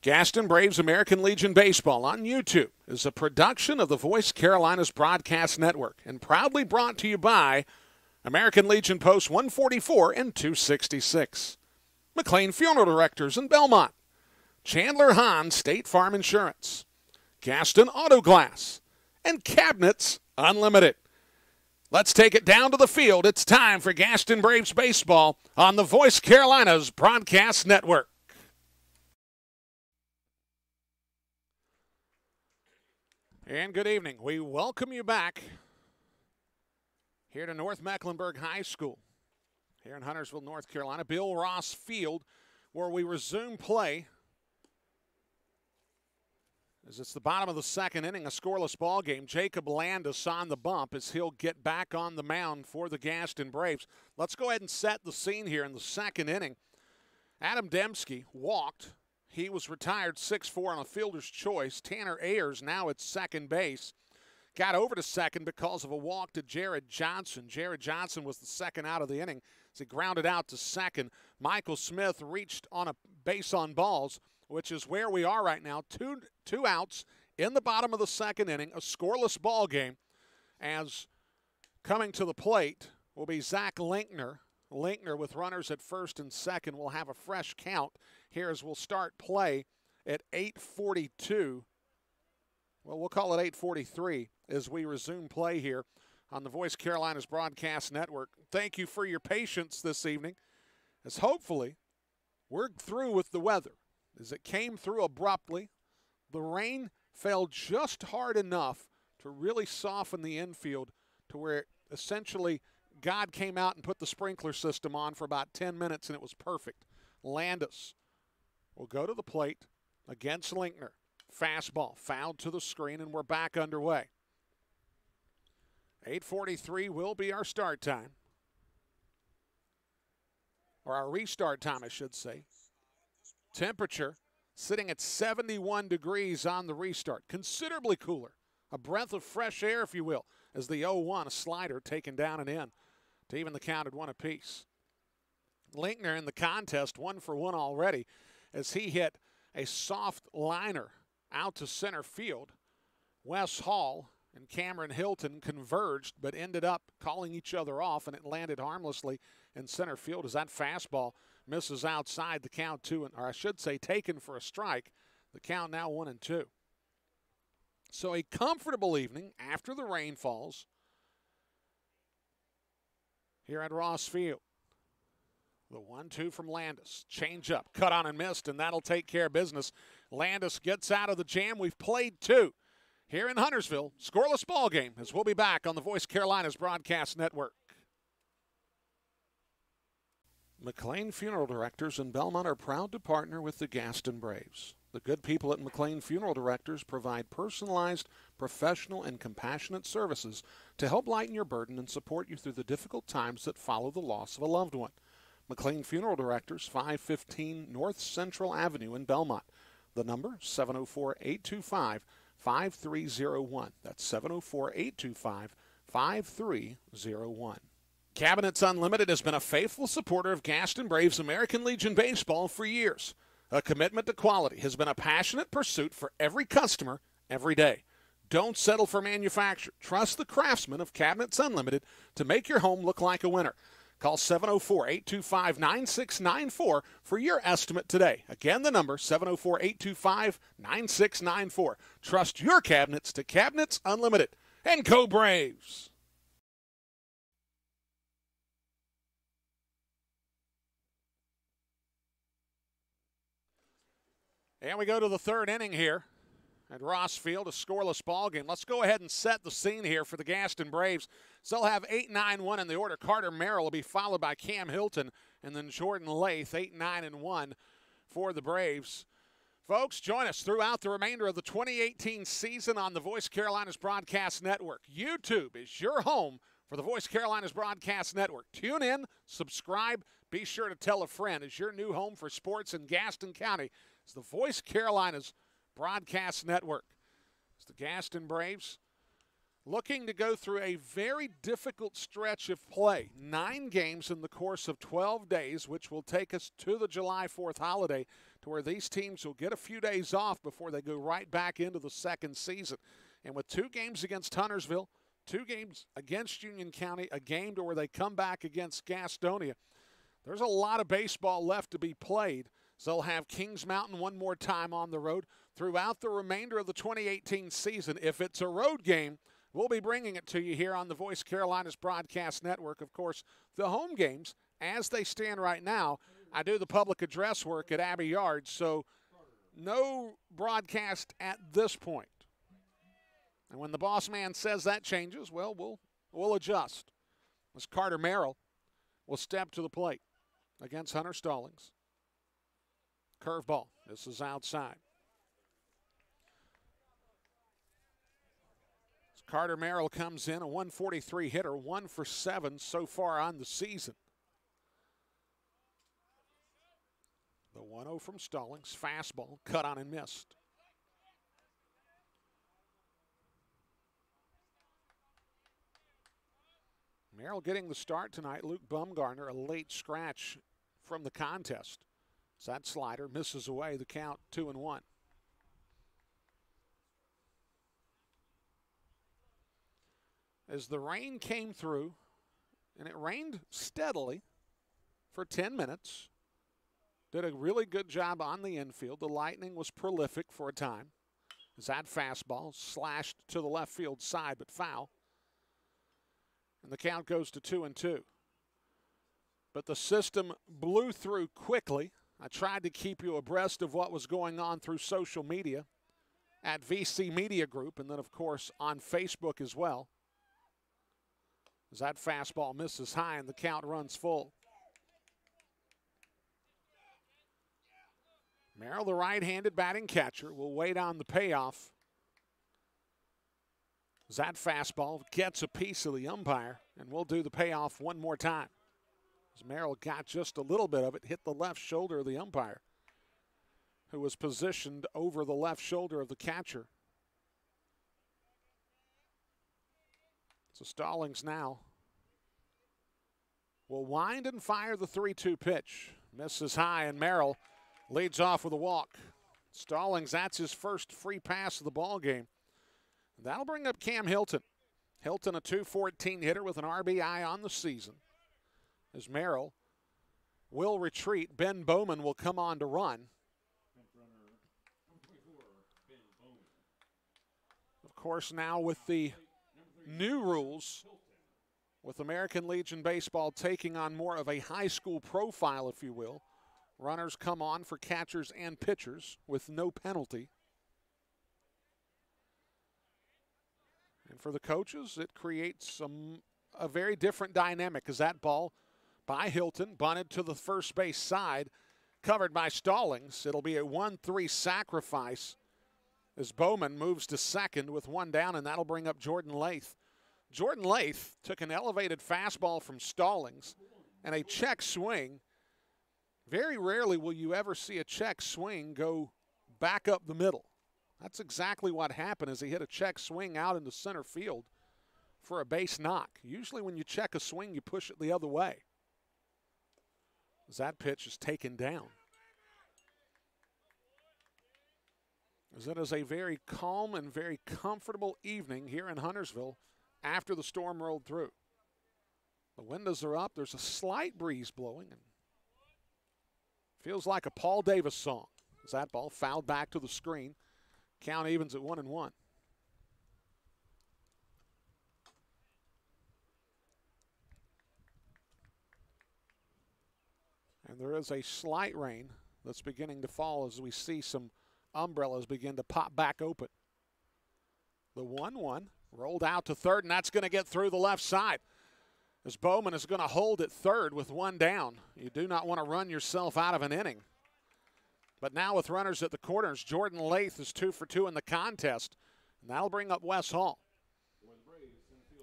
Gaston Braves American Legion Baseball on YouTube is a production of the Voice Carolinas Broadcast Network and proudly brought to you by American Legion Post 144 and 266, McLean Funeral Directors in Belmont, Chandler Hahn State Farm Insurance, Gaston Auto Glass, and Cabinets Unlimited. Let's take it down to the field. It's time for Gaston Braves Baseball on the Voice Carolinas Broadcast Network. And good evening. We welcome you back here to North Mecklenburg High School here in Huntersville, North Carolina. Bill Ross Field, where we resume play as it's the bottom of the second inning, a scoreless ball game. Jacob Landis on the bump as he'll get back on the mound for the Gaston Braves. Let's go ahead and set the scene here in the second inning. Adam Dembski walked. He was retired 6-4 on a fielder's choice. Tanner Ayers now at second base. Got over to second because of a walk to Jared Johnson. Jared Johnson was the second out of the inning as he grounded out to second. Michael Smith reached on a base on balls, which is where we are right now. Two outs in the bottom of the second inning, a scoreless ball game. As coming to the plate will be Zach Linkner. Linkner with runners at first and second will have a fresh count here as we'll start play at 8:42. Well, we'll call it 8:43 as we resume play here on the Voice Carolinas Broadcast Network. Thank you for your patience this evening, as hopefully we're through with the weather. As it came through abruptly, the rain fell just hard enough to really soften the infield to where essentially God came out and put the sprinkler system on for about 10 minutes, and it was perfect. Landis will go to the plate against Linkner. Fastball fouled to the screen, and we're back underway. 8:43 will be our start time. Or our restart time, I should say. Temperature sitting at 71 degrees on the restart. Considerably cooler. A breath of fresh air, if you will, as the 0-1, a slider taken down and in to even the count at one apiece. Linkner in the contest, 1-for-1 already, as he hit a soft liner out to center field. Wes Hall and Cameron Hilton converged, but ended up calling each other off, and it landed harmlessly in center field as that fastball misses outside. The count taken for a strike. The count now 1-2. So a comfortable evening after the rain falls here at Ross Field. The 1-2 from Landis. Change up, cut on and missed, and that'll take care of business. Landis gets out of the jam. We've played two here in Huntersville. Scoreless ball game as we'll be back on the Voice Carolinas Broadcast Network. McLean Funeral Directors in Belmont are proud to partner with the Gaston Braves. The good people at McLean Funeral Directors provide personalized, professional, and compassionate services to help lighten your burden and support you through the difficult times that follow the loss of a loved one. McLean Funeral Directors, 515 North Central Avenue in Belmont. The number, 704-825-5301. That's 704-825-5301. Cabinets Unlimited has been a faithful supporter of Gaston Braves American Legion Baseball for years. A commitment to quality has been a passionate pursuit for every customer, every day. Don't settle for manufacture. Trust the craftsmen of Cabinets Unlimited to make your home look like a winner. Call 704-825-9694 for your estimate today. Again, the number, 704-825-9694. Trust your cabinets to Cabinets Unlimited. And go Braves! And we go to the third inning here at Ross Field, a scoreless ball game. Let's go ahead and set the scene here for the Gaston Braves. So they'll have 8-9-1 in the order. Carter Merrill will be followed by Cam Hilton and then Jordan Lath, 8-9-1 for the Braves. Folks, join us throughout the remainder of the 2018 season on the Voice Carolinas Broadcast Network. YouTube is your home for the Voice Carolinas Broadcast Network. Tune in, subscribe, be sure to tell a friend. It's your new home for sports in Gaston County. It's the Voice Carolinas Broadcast Network. It's the Gaston Braves looking to go through a very difficult stretch of play. 9 games in the course of 12 days, which will take us to the July 4th holiday to where these teams will get a few days off before they go right back into the second season. And with 2 games against Huntersville, 2 games against Union County, a game to where they come back against Gastonia, there's a lot of baseball left to be played. So they'll have Kings Mountain one more time on the road throughout the remainder of the 2018 season. If it's a road game, we'll be bringing it to you here on the Voice Carolinas Broadcast Network. Of course, the home games, as they stand right now, I do the public address work at Abbey Yard, so no broadcast at this point. And when the boss man says that changes, well, we'll adjust. As Carter Merrill will step to the plate against Hunter Stallings. Curveball. This is outside. As Carter Merrill comes in, a 143 hitter, 1 for 7 so far on the season. The 1-0 from Stallings. Fastball, cut on and missed. Merrill getting the start tonight. Luke Bumgarner, a late scratch from the contest. So that slider misses away, the count 2-1. As the rain came through, and it rained steadily for 10 minutes, did a really good job on the infield. The Lightning was prolific for a time. As that fastball slashed to the left field side, but foul. And the count goes to 2-2. But the system blew through quickly. I tried to keep you abreast of what was going on through social media at VC Media Group, and then, of course, on Facebook as well. As that fastball misses high and the count runs full. Merrill, the right-handed batting catcher, will wait on the payoff. As that fastball gets a piece of the umpire, and we'll do the payoff one more time. As Merrill got just a little bit of it, hit the left shoulder of the umpire, who was positioned over the left shoulder of the catcher. So Stallings now will wind and fire the 3-2 pitch. Misses high, and Merrill leads off with a walk. Stallings, that's his first free pass of the ball game. That'll bring up Cam Hilton. Hilton, a .214 hitter with an RBI on the season. As Merrill will retreat, Ben Bowman will come on to run. Of course, now with the new rules, with American Legion Baseball taking on more of a high school profile, if you will, runners come on for catchers and pitchers with no penalty. And for the coaches, it creates a very different dynamic as that ball by Hilton, bunted to the first base side, covered by Stallings. It'll be a 1-3 sacrifice as Bowman moves to second with one down, and that'll bring up Jordan Lath. Jordan Lath took an elevated fastball from Stallings and a check swing. Very rarely will you ever see a check swing go back up the middle. That's exactly what happened as he hit a check swing out into center field for a base knock. Usually when you check a swing, you push it the other way. As that pitch is taken down. As it is a very calm and very comfortable evening here in Huntersville after the storm rolled through. The windows are up. There's a slight breeze blowing. And feels like a Paul Davis song. As that ball fouled back to the screen. Count evens at 1-1. And there is a slight rain that's beginning to fall as we see some umbrellas begin to pop back open. The 1-1 rolled out to third, and that's going to get through the left side. As Bowman is going to hold at third with one down. You do not want to run yourself out of an inning. But now with runners at the corners, Jordan Lath is 2 for 2 in the contest, and that'll bring up Wes Hall.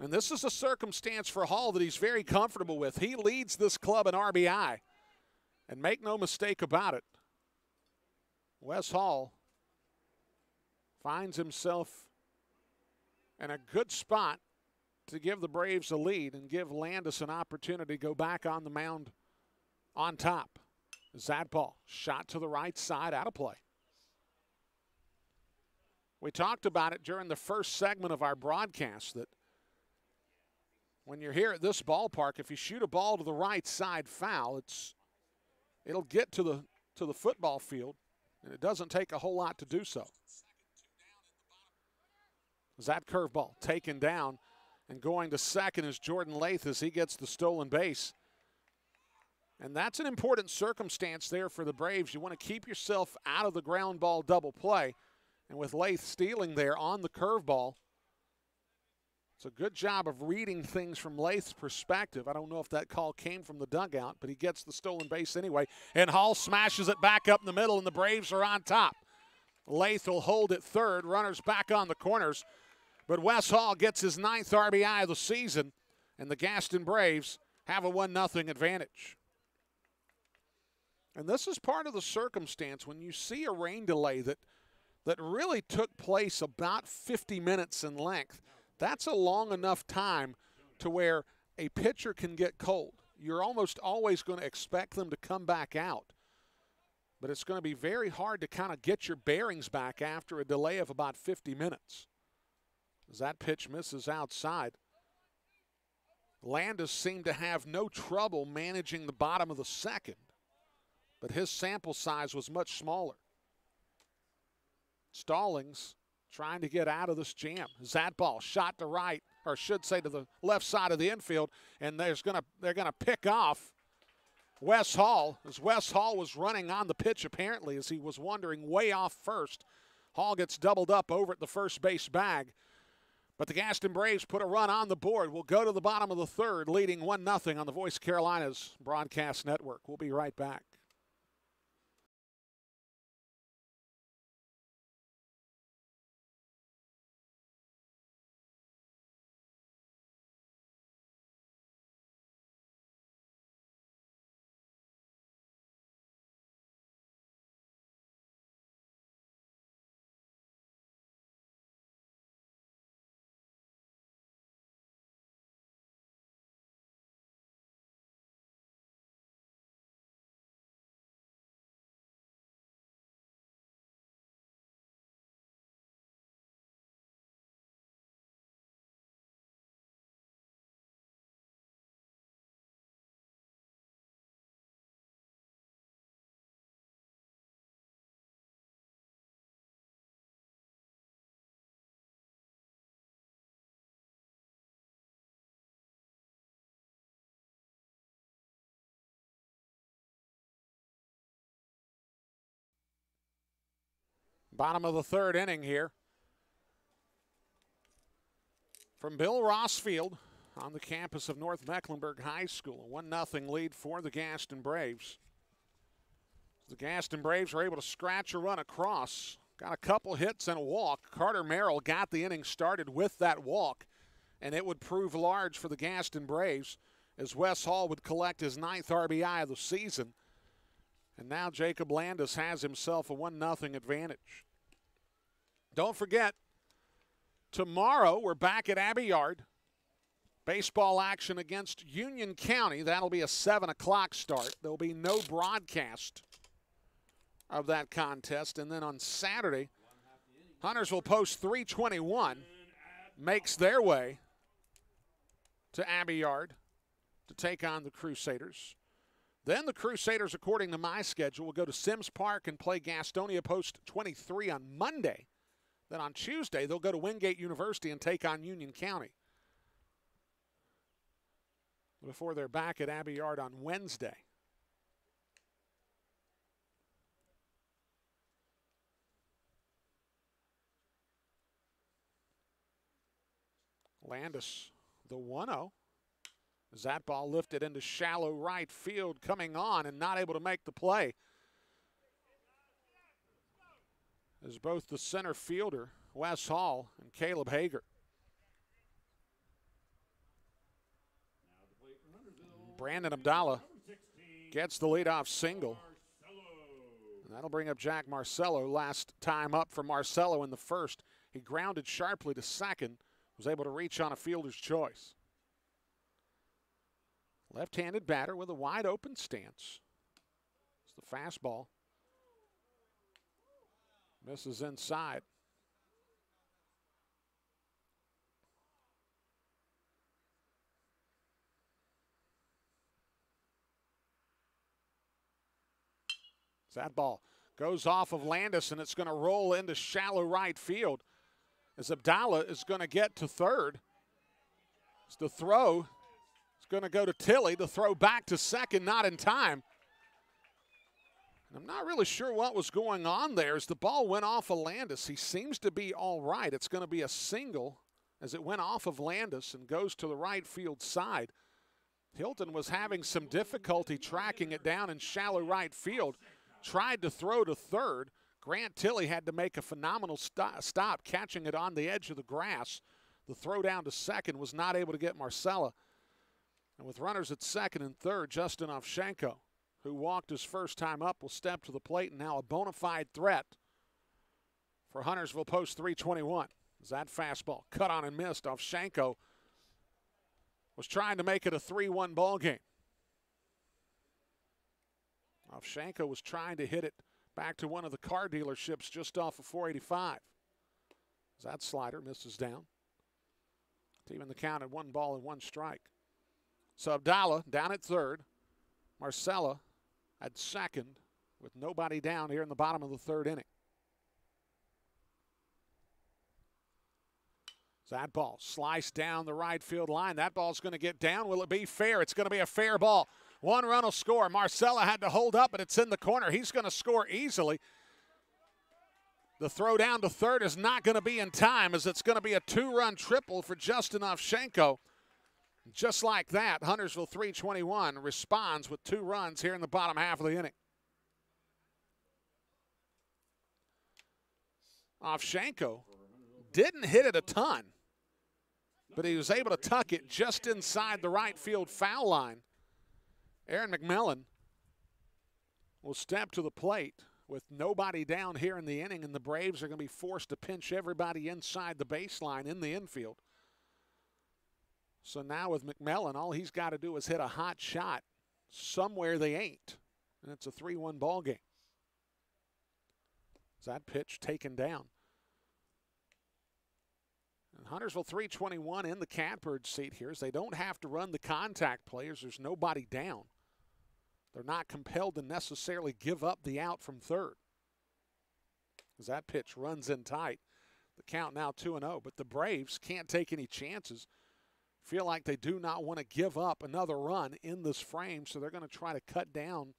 And this is a circumstance for Hall that he's very comfortable with. He leads this club in RBI, and make no mistake about it, Wes Hall finds himself in a good spot to give the Braves a lead and give Landis an opportunity to go back on the mound on top. That ball shot to the right side, out of play. We talked about it during the first segment of our broadcast that when you're here at this ballpark, if you shoot a ball to the right side foul, it'll get to the football field, and it doesn't take a whole lot to do so. That curveball taken down, and going to second is Jordan Lath as he gets the stolen base. And that's an important circumstance there for the Braves. You want to keep yourself out of the ground ball double play. And with Lath stealing there on the curveball, it's a good job of reading things from Lath's perspective. I don't know if that call came from the dugout, but he gets the stolen base anyway. And Hall smashes it back up in the middle, and the Braves are on top. Lath will hold it third. Runners back on the corners. But Wes Hall gets his 9th RBI of the season, and the Gaston Braves have a 1-0 advantage. And this is part of the circumstance when you see a rain delay that really took place about 50 minutes in length. That's a long enough time to where a pitcher can get cold. You're almost always going to expect them to come back out. But it's going to be very hard to kind of get your bearings back after a delay of about 50 minutes. As that pitch misses outside. Landis seemed to have no trouble managing the bottom of the second, but his sample size was much smaller. Stallings trying to get out of this jam. That ball shot to right, or should say to the left side of the infield, and they're gonna pick off Wes Hall, as Wes Hall was running on the pitch apparently as he was wandering way off first. Hall gets doubled up over at the first base bag. But the Gaston Braves put a run on the board. We'll go to the bottom of the third, leading 1-0 on the Voice Carolinas broadcast network. We'll be right back. Bottom of the third inning here. From Bill Ross Field on the campus of North Mecklenburg High School. A 1-0 lead for the Gaston Braves. The Gaston Braves are able to scratch a run across. Got a couple hits and a walk. Carter Merrill got the inning started with that walk, and it would prove large for the Gaston Braves as Wes Hall would collect his 9th RBI of the season. And now Jacob Landis has himself a 1-0 advantage. Don't forget, tomorrow we're back at Abbey Yard. Baseball action against Union County. That'll be a 7 o'clock start. There'll be no broadcast of that contest. And then on Saturday, Huntersville Post 321 makes their way to Abbey Yard to take on the Crusaders. Then the Crusaders, according to my schedule, will go to Sims Park and play Gastonia Post 23 on Monday. Then on Tuesday, they'll go to Wingate University and take on Union County before they're back at Abbey Yard on Wednesday. Landis, the 1-0. As that ball lifted into shallow right field, coming on and not able to make the play. As both the center fielder, Wes Hall, and Caleb Hager. Brandon Abdallah gets the leadoff single. And that'll bring up Jack Marcello. Last time up for Marcello in the first. He grounded sharply to second, was able to reach on a fielder's choice. Left-handed batter with a wide open stance. As The fastball misses inside. That ball goes off of Landis, and it's going to roll into shallow right field as Abdallah is going to get to third. It's the throw. It's going to go to Tilley. The throw back to second, not in time. I'm not really sure what was going on there as the ball went off of Landis. He seems to be all right. It's going to be a single as it went off of Landis and goes to the right field side. Hilton was having some difficulty tracking it down in shallow right field. Tried to throw to third. Grant Tilley had to make a phenomenal stop, catching it on the edge of the grass. The throw down to second was not able to get Marcella. And with runners at second and third, Justin Ovchenko, who walked his first time up, will step to the plate and now a bona fide threat for Huntersville post 321. As that fastball cut on and missed, Ovchenko was trying to make it a 3-1 ball game. Ovchenko was trying to hit it back to one of the car dealerships just off of 485. As that slider misses down. Even the count at 1 ball and 1 strike. So Abdallah down at third. Marcella at second with nobody down here in the bottom of the third inning. That ball sliced down the right field line. That ball's going to get down. Will it be fair? It's going to be a fair ball. 1 run will score. Marcella had to hold up, but it's in the corner. He's going to score easily. The throw down to third is not going to be in time, as it's going to be a 2-run triple for Justin Ovchenko. Just like that, Huntersville 321 responds with 2 runs here in the bottom half of the inning. Ovchenko didn't hit it a ton, but he was able to tuck it just inside the right field foul line. Aaron McMillan will step to the plate with nobody down here in the inning, and the Braves are going to be forced to pinch everybody inside the baseline in the infield. So now with McMillan, all he's got to do is hit a hot shot somewhere they ain't, and it's a 3-1 ball game. That pitch taken down. And Huntersville 321 in the catbird seat here, as they don't have to run the contact players. There's nobody down. They're not compelled to necessarily give up the out from third. As that pitch runs in tight. The count now 2-0, but the Braves can't take any chances. Feel like they do not want to give up another run in this frame, so they're going to try to cut down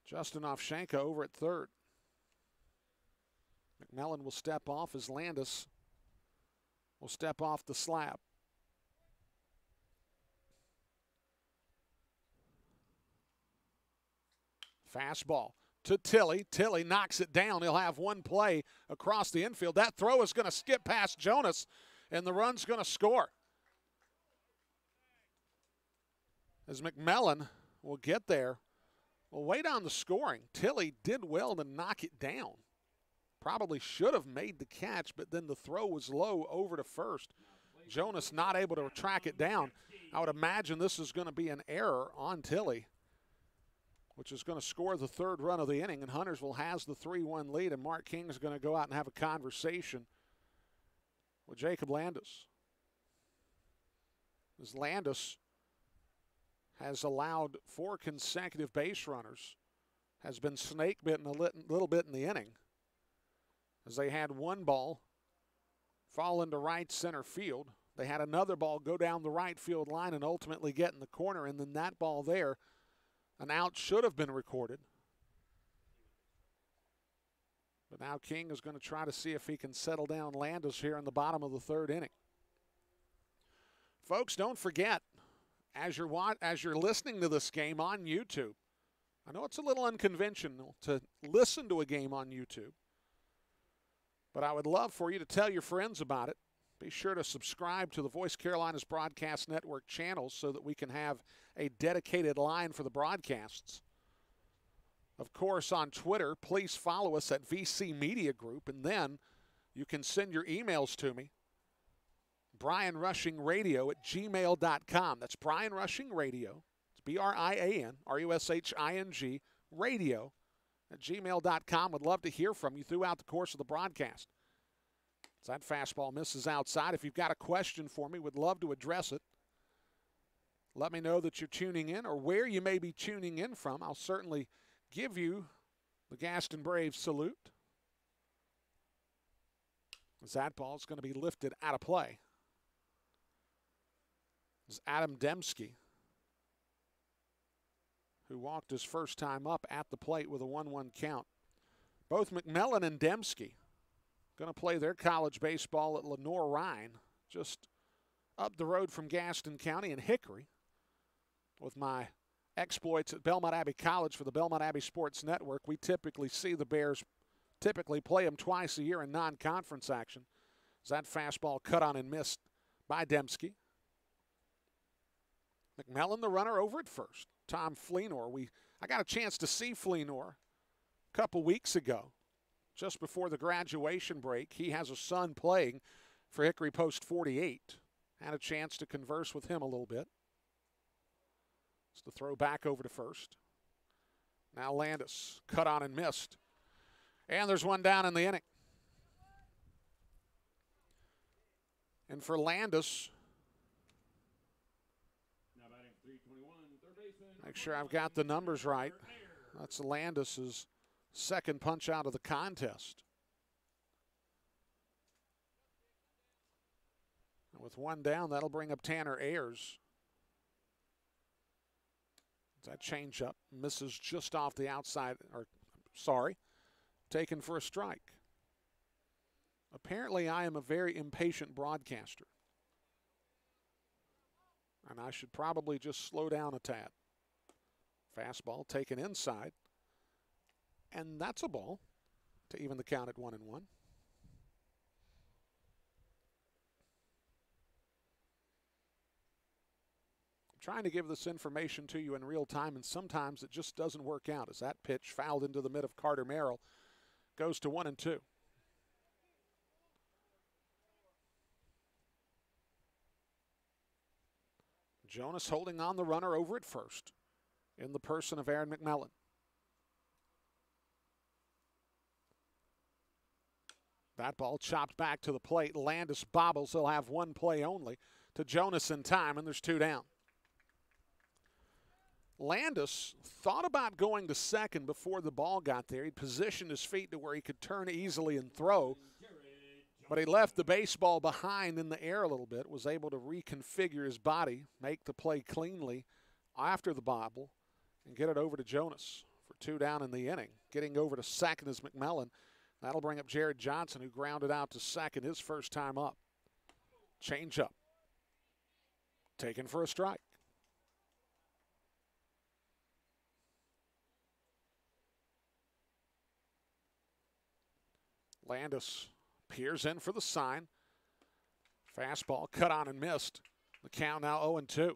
Justin Ovchenko over at third. McMillan will step off as Landis will step off the slab. Fastball to Tilley. Tilley knocks it down. He'll have 1 play across the infield. That throw is going to skip past Jonas, and the run's going to score. As McMillan will get there. Well, way down the scoring. Tilley did well to knock it down. Probably should have made the catch, but then the throw was low over to first. Jonas not able to track it down. I would imagine this is going to be an error on Tilley, which is going to score the 3rd run of the inning, and Huntersville has the 3-1 lead, and Mark King is going to go out and have a conversation with Jacob Landis. As Landis has allowed 4 consecutive base runners, has been snake bitten a little bit in the inning, as they had 1 ball fall into right center field. They had another ball go down the right field line and ultimately get in the corner, and then that ball there, an out should have been recorded. But now King is going to try to see if he can settle down Landis here in the bottom of the 3rd inning. Folks, don't forget, as you're listening to this game on YouTube, I know it's a little unconventional to listen to a game on YouTube, but I would love for you to tell your friends about it. Be sure to subscribe to the Voice Carolinas Broadcast Network channels so that we can have a dedicated line for the broadcasts. Of course, on Twitter, please follow us at VC Media Group, and then you can send your emails to me, BrianRushingRadio@gmail.com. That's Brian Rushing Radio. It's BrianRushing radio@gmail.com. Would love to hear from you throughout the course of the broadcast. As that fastball misses outside, if you've got a question for me, would love to address it. Let me know that you're tuning in or where you may be tuning in from. I'll certainly give you the Gaston Braves salute. As that ball is going to be lifted out of play. It's Adam Dembski, who walked his first time up at the plate with a 1-1 count. Both McMillan and Dembski going to play their college baseball at Lenoir-Rhine, just up the road from Gaston County in Hickory. With my exploits at Belmont Abbey College for the Belmont Abbey Sports Network, we typically see the Bears play them twice a year in non-conference action. As that fastball cut on and missed by Dembski. McMillan, the runner, over at first. Tom Fleenor. I got a chance to see Fleenor a couple weeks ago, just before the graduation break. He has a son playing for Hickory Post 48. Had a chance to converse with him a little bit. It's the throw back over to first. Now Landis, cut on and missed. And there's one down in the inning. And for Landis, make sure I've got the numbers right. That's Landis' second punch out of the contest. And with one down, that'll bring up Tanner Ayers. That changeup misses just off the outside, taken for a strike. Apparently, I am a very impatient broadcaster. And I should probably just slow down a tad. Fastball taken inside. And that's a ball to even the count at 1-1. I'm trying to give this information to you in real time, and sometimes it just doesn't work out, as that pitch fouled into the mid of Carter Merrill goes to 1-2. Jonas holding on the runner over at first in the person of Aaron McMillan. That ball chopped back to the plate. Landis bobbles. He'll have one play only to Jonas in time, and there's two down. Landis thought about going to second before the ball got there. He'd positioned his feet to where he could turn easily and throw, but he left the baseball behind in the air a little bit, was able to reconfigure his body, make the play cleanly after the bobble, and get it over to Jonas for two down in the inning. Getting over to second is McMillan. That'll bring up Jared Johnson, who grounded out to second his first time up. Change up. Taken for a strike. Landis peers in for the sign. Fastball cut on and missed. The count now 0-2.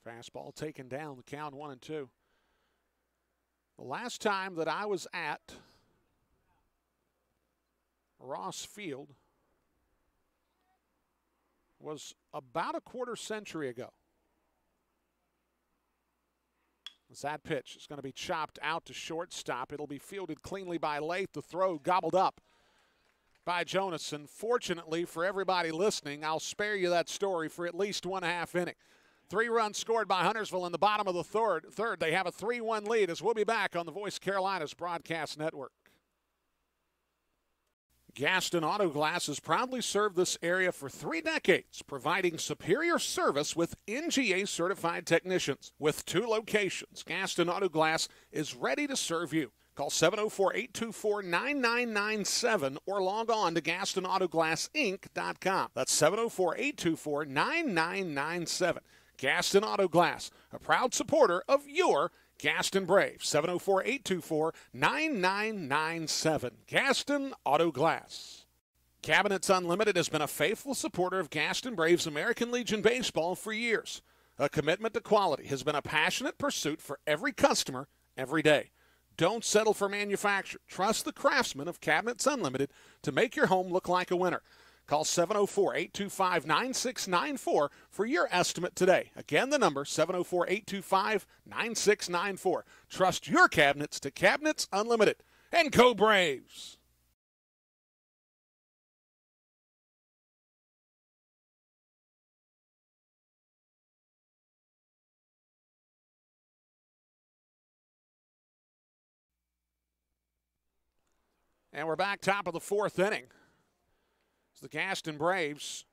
Fastball taken down, the count 1-2. The last time that I was at Ross Field was about a quarter century ago. As that pitch is going to be chopped out to shortstop. It'll be fielded cleanly by Lath. The throw gobbled up by Jonas. And fortunately for everybody listening, I'll spare you that story for at least 1.5 innings. 3 runs scored by Huntersville in the bottom of the third. They have a 3-1 lead as we'll be back on the Voice Carolinas Broadcast Network. Gaston Auto Glass has proudly served this area for 3 decades, providing superior service with NGA-certified technicians. With 2 locations, Gaston Auto Glass is ready to serve you. Call 704-824-9997 or log on to GastonAutoGlassInc.com. That's 704-824-9997. Gaston Auto Glass, a proud supporter of your Gaston Braves. 704-824-9997. Gaston Auto Glass. Cabinets Unlimited has been a faithful supporter of Gaston Braves American Legion Baseball for years. A commitment to quality has been a passionate pursuit for every customer every day. Don't settle for manufacturer. Trust the craftsman of Cabinets Unlimited to make your home look like a winner. Call 704-825-9694 for your estimate today. Again, the number, 704-825-9694. Trust your cabinets to Cabinets Unlimited. And go Braves! And we're back top of the fourth inning. The Gaston Braves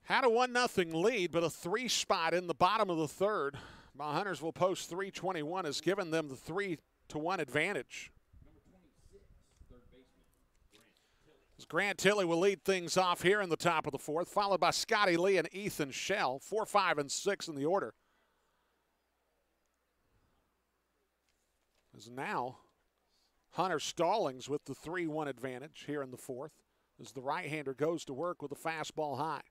had a 1-0 lead, but a 3-spot in the bottom of the third by Huntersville Post 321 has given them the 3-1 advantage. As Grant Tilley will lead things off here in the top of the fourth, followed by Scotty Lee and Ethan Shell, 4, 5, and 6 in the order. As now Hunter Stallings with the 3-1 advantage here in the fourth, as the right-hander goes to work with a fastball high.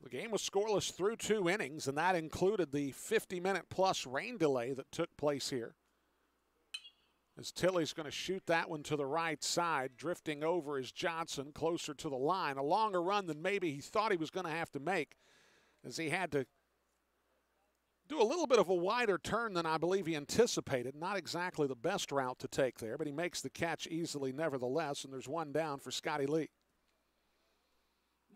The game was scoreless through 2 innings, and that included the 50-minute-plus rain delay that took place here. As Tilley's going to shoot that one to the right side, drifting over is Johnson closer to the line. A longer run than maybe he thought he was going to have to make, as he had to do a little bit of a wider turn than I believe he anticipated. Not exactly the best route to take there, but he makes the catch easily nevertheless, and there's one down for Scotty Lee.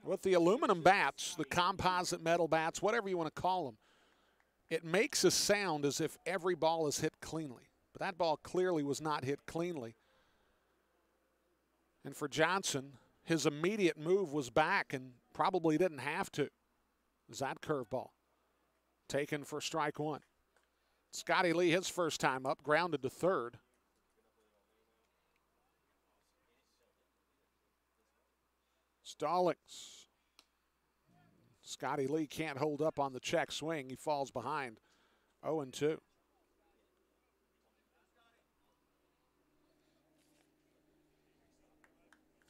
With the aluminum bats, the composite metal bats, whatever you want to call them, it makes a sound as if every ball is hit cleanly. But that ball clearly was not hit cleanly. And for Johnson, his immediate move was back and probably didn't have to. Is that curveball taken for strike one? Scotty Lee, his first time up, grounded to third. Stallings. Scotty Lee can't hold up on the check swing. He falls behind 0-2.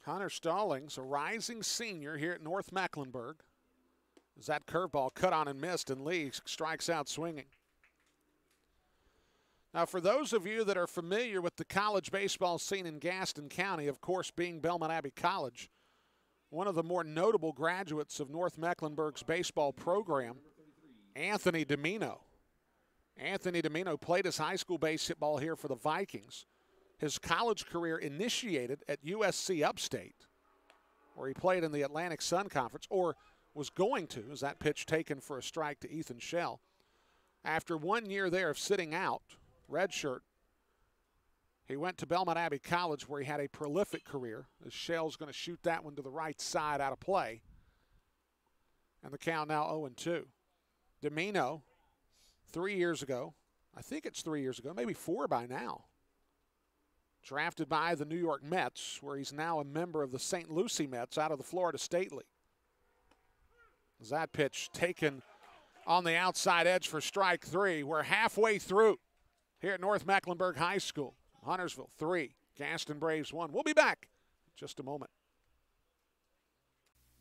Hunter Stallings, a rising senior here at North Mecklenburg. As that curveball cut on and missed, and Lee strikes out swinging. Now, for those of you that are familiar with the college baseball scene in Gaston County, of course being Belmont Abbey College, one of the more notable graduates of North Mecklenburg's baseball program, Anthony Domino. Anthony Domino played his high school baseball here for the Vikings. His college career initiated at USC Upstate, where he played in the Atlantic Sun Conference, or was going to, as that pitch taken for a strike to Ethan Shell. After 1 year there of sitting out, redshirt, he went to Belmont Abbey College, where he had a prolific career. As Shell's going to shoot that one to the right side out of play. And the count now 0-2. Domino, 3 years ago, I think it's 3 years ago, maybe 4 by now, drafted by the New York Mets, where he's now a member of the St. Lucie Mets out of the Florida State League. As that pitch taken on the outside edge for strike 3. We're halfway through here at North Mecklenburg High School. Huntersville 3, Gaston Braves 1. We'll be back in just a moment.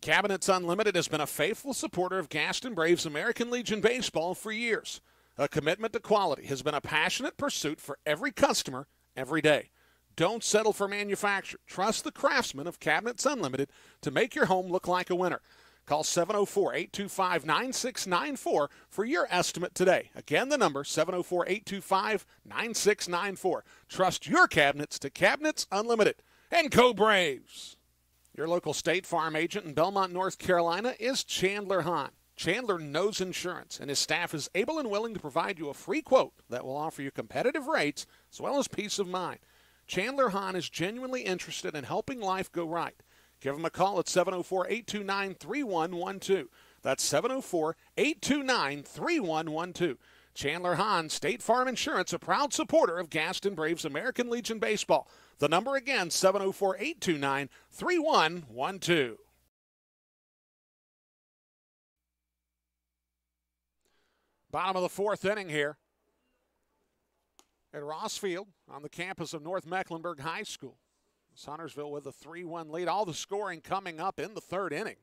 Cabinets Unlimited has been a faithful supporter of Gaston Braves American Legion Baseball for years. A commitment to quality has been a passionate pursuit for every customer every day. Don't settle for manufacturer. Trust the craftsman of Cabinets Unlimited to make your home look like a winner. Call 704-825-9694 for your estimate today. Again, the number, 704-825-9694. Trust your cabinets to Cabinets Unlimited. And go Braves! Your local State Farm agent in Belmont, North Carolina is Chandler Hahn. Chandler knows insurance, and his staff is able and willing to provide you a free quote that will offer you competitive rates as well as peace of mind. Chandler Hahn is genuinely interested in helping life go right. Give him a call at 704-829-3112. That's 704-829-3112. Chandler Hahn, State Farm Insurance, a proud supporter of Gaston Braves American Legion Baseball. The number again, 704-829-3112. Bottom of the fourth inning here at Ross Field on the campus of North Mecklenburg High School. Huntersville with a 3-1 lead. All the scoring coming up in the third inning.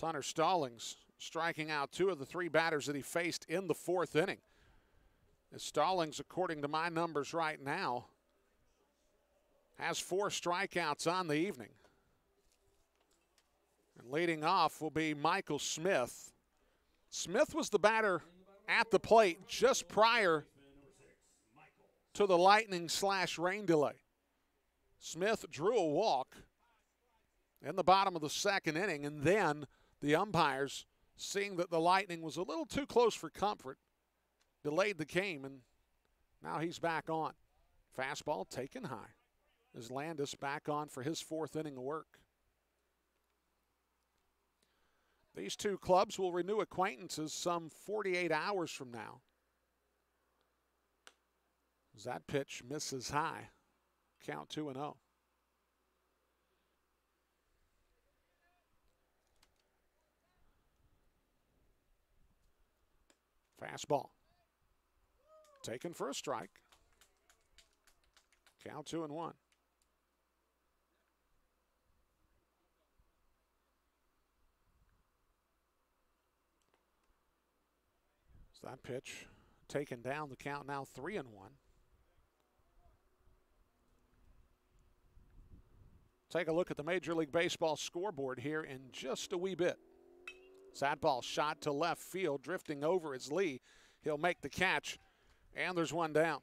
Hunter Stallings striking out 2 of the 3 batters that he faced in the 4th inning. As Stallings, according to my numbers right now, has 4 strikeouts on the evening. And leading off will be Michael Smith. Smith was the batter at the plate just prior to the lightning/rain delay. Smith drew a walk in the bottom of the 2nd inning, and then the umpires, seeing that the Lightning was a little too close for comfort, delayed the game, and now he's back on. Fastball taken high as Landis back on for his 4th inning of work. These 2 clubs will renew acquaintances some 48 hours from now. As that pitch misses high, count 2-0. Fastball taken for a strike. Count 2-1. So that pitch taken down, the count now 3-1. Take a look at the Major League Baseball scoreboard here in just a wee bit. That ball shot to left field, drifting over is Lee. He'll make the catch, and there's one down.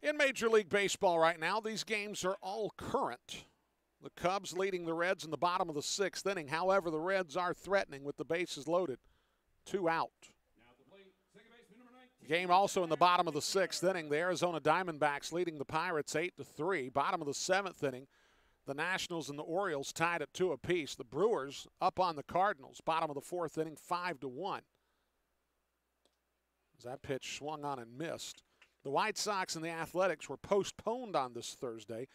In Major League Baseball right now, these games are all current. The Cubs leading the Reds in the bottom of the 6th inning. However, the Reds are threatening with the bases loaded. 2 out. Game also in the bottom of the 6th inning. The Arizona Diamondbacks leading the Pirates 8-3. Bottom of the 7th inning. The Nationals and the Orioles tied at 2 apiece. The Brewers up on the Cardinals. Bottom of the 4th inning, 5-1. As that pitch swung on and missed. The White Sox and the Athletics were postponed on this Thursday.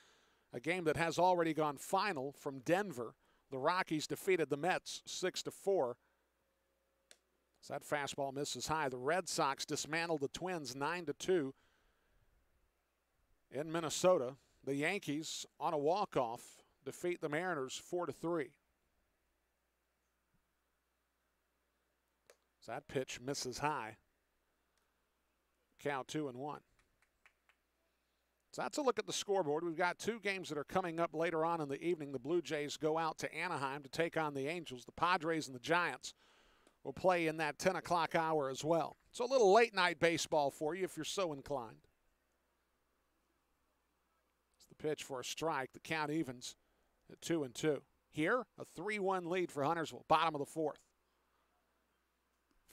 A game that has already gone final from Denver. The Rockies defeated the Mets 6-4. As that fastball misses high. The Red Sox dismantled the Twins 9-2 in Minnesota. The Yankees, on a walk-off, defeat the Mariners 4-3. So that pitch misses high. Count 2-1. So that's a look at the scoreboard. We've got 2 games that are coming up later on in the evening. The Blue Jays go out to Anaheim to take on the Angels. The Padres and the Giants will play in that 10 o'clock hour as well. So a little late-night baseball for you if you're so inclined. Pitch for a strike. The count evens at 2-2. Here, a 3-1 lead for Huntersville. Bottom of the 4th.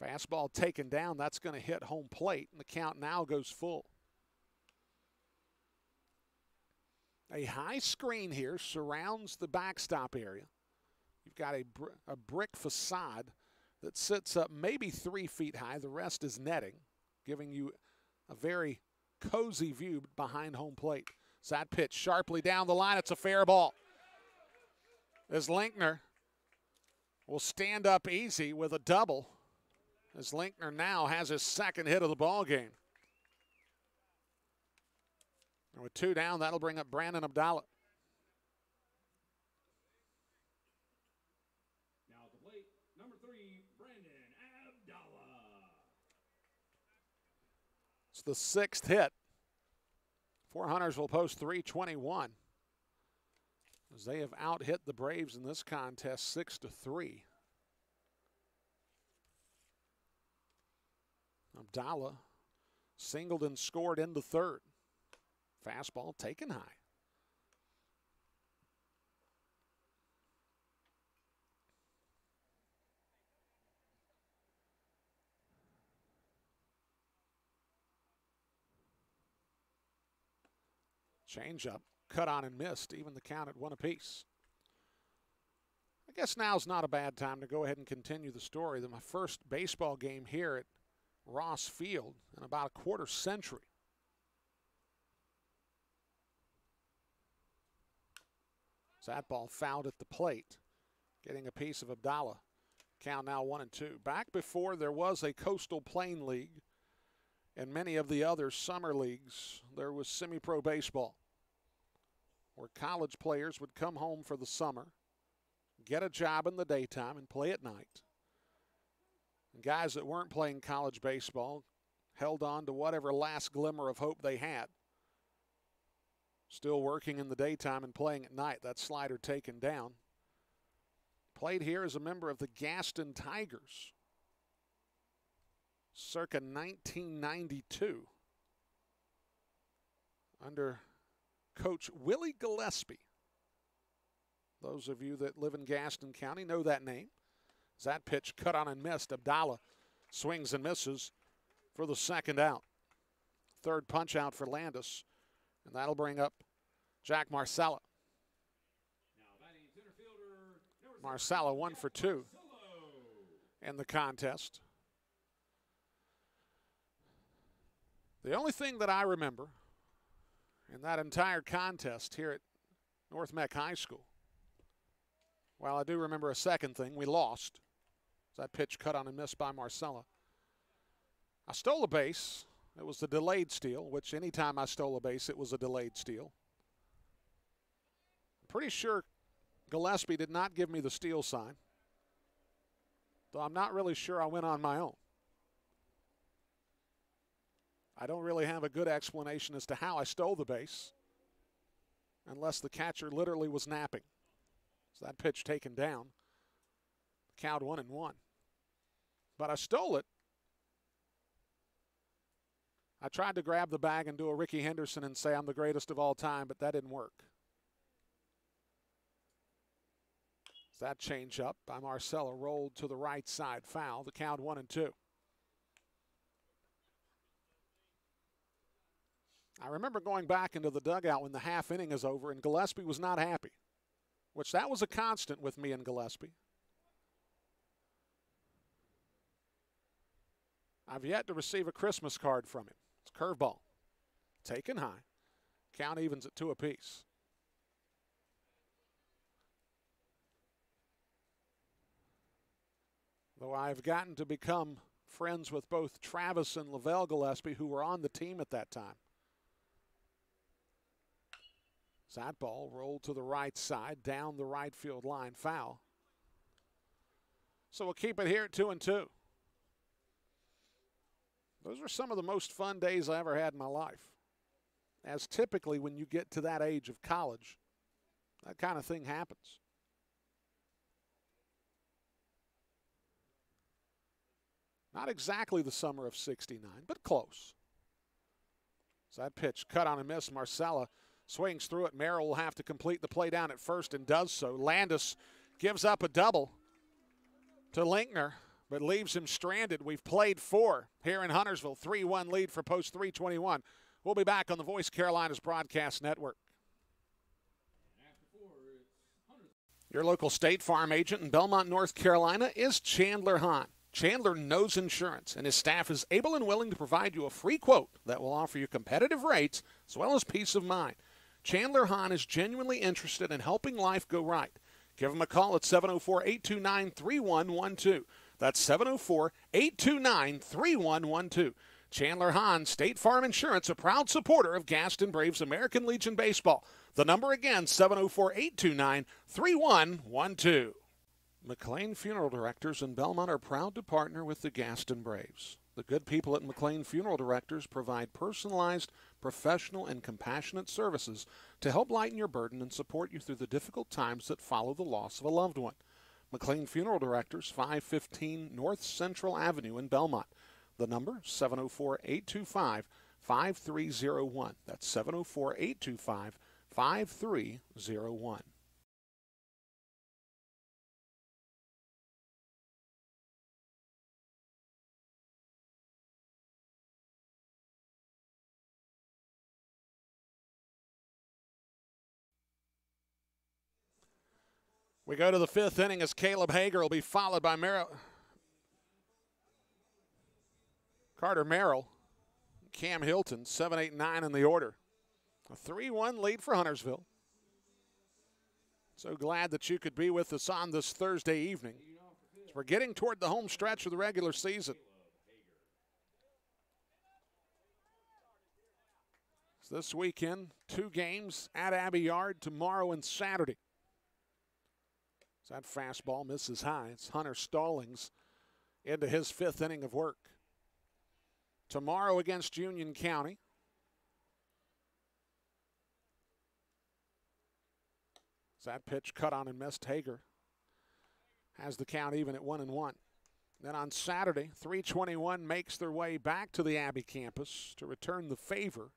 Fastball taken down. That's going to hit home plate, and the count now goes full. A high screen here surrounds the backstop area. You've got a brick facade that sits up maybe 3 feet high. The rest is netting, giving you a very cozy view behind home plate. So that pitch sharply down the line. It's a fair ball. As Linkner will stand up easy with a double. As Linkner now has his 2nd hit of the ball game. And with 2 down, that'll bring up Brandon Abdallah. Now at the plate, number 3, Brandon Abdallah. It's the 6th hit. For Huntersville post 321. As they have out-hit the Braves in this contest 6-3. Abdallah singled and scored in the 3rd. Fastball taken high. Changeup, cut on and missed, even the count at 1 apiece. I guess now's not a bad time to go ahead and continue the story. My first baseball game here at Ross Field in about a quarter century. So that ball fouled at the plate, getting a piece of Abdallah. Count now 1-2. Back before there was a Coastal Plain League and many of the other summer leagues, there was semi-pro baseball, where college players would come home for the summer, get a job in the daytime and play at night. And guys that weren't playing college baseball held on to whatever last glimmer of hope they had. Still working in the daytime and playing at night. That slider taken down. Played here as a member of the Gaston Tigers circa 1992 under Coach Willie Gillespie. Those of you that live in Gaston County know that name. As that pitch cut on and missed, Abdallah swings and misses for the second out. Third punch out for Landis, and that'll bring up Jack Marcella. Marcella 1 for 2 in the contest. The only thing that I remember in that entire contest here at North Meck High School, well, I do remember a second thing. We lost. That pitch cut on and missed by Marcella. I stole a base. It was the delayed steal, which anytime I stole a base, it was a delayed steal. I'm pretty sure Gillespie did not give me the steal sign, though I'm not really sure I went on my own. I don't really have a good explanation as to how I stole the base, unless the catcher literally was napping. So that pitch taken down. Count 1-1. But I stole it. I tried to grab the bag and do a Ricky Henderson and say I'm the greatest of all time, but that didn't work. That change up by Marcella rolled to the right side, foul. The count 1-2. I remember going back into the dugout when the half inning is over and Gillespie was not happy, which that was a constant with me and Gillespie. I've yet to receive a Christmas card from him. It's a curveball. Taken high. Count evens at 2 apiece. Though I've gotten to become friends with both Travis and Lavelle Gillespie, who were on the team at that time. That ball rolled to the right side, down the right field line, foul. So we'll keep it here at 2-2. Those were some of the most fun days I ever had in my life. As typically when you get to that age of college, that kind of thing happens. Not exactly the summer of '69, but close. So that pitch cut on and missed. Marcella swings through it. Merrill will have to complete the play down at first and does so. Landis gives up a double to Linkner, but leaves him stranded. We've played 4 here in Huntersville. 3-1 lead for post 321. We'll be back on the Voice Carolinas Broadcast Network. Your local State Farm agent in Belmont, North Carolina is Chandler Hahn. Chandler knows insurance, and his staff is able and willing to provide you a free quote that will offer you competitive rates as well as peace of mind. Chandler Hahn is genuinely interested in helping life go right. Give him a call at 704-829-3112. That's 704-829-3112. Chandler Hahn, State Farm Insurance, a proud supporter of Gaston Braves American Legion Baseball. The number again, 704-829-3112. McLean Funeral Directors in Belmont are proud to partner with the Gaston Braves. The good people at McLean Funeral Directors provide personalized, professional, and compassionate services to help lighten your burden and support you through the difficult times that follow the loss of a loved one. McLean Funeral Directors, 515 North Central Avenue in Belmont. The number, 704-825-5301. That's 704-825-5301. We go to the 5th inning as Caleb Hager will be followed by Carter Merrill, Cam Hilton, 7, 8, 9 in the order. A 3-1 lead for Huntersville. So glad that you could be with us on this Thursday evening. As we're getting toward the home stretch of the regular season. So this weekend, 2 games at Abbey Yard tomorrow and Saturday. That fastball misses high. It's Hunter Stallings into his 5th inning of work. Tomorrow against Union County. That pitch cut on and missed. Hager has the count even at 1-1. Then on Saturday, 321 makes their way back to the Abbey campus to return the favor.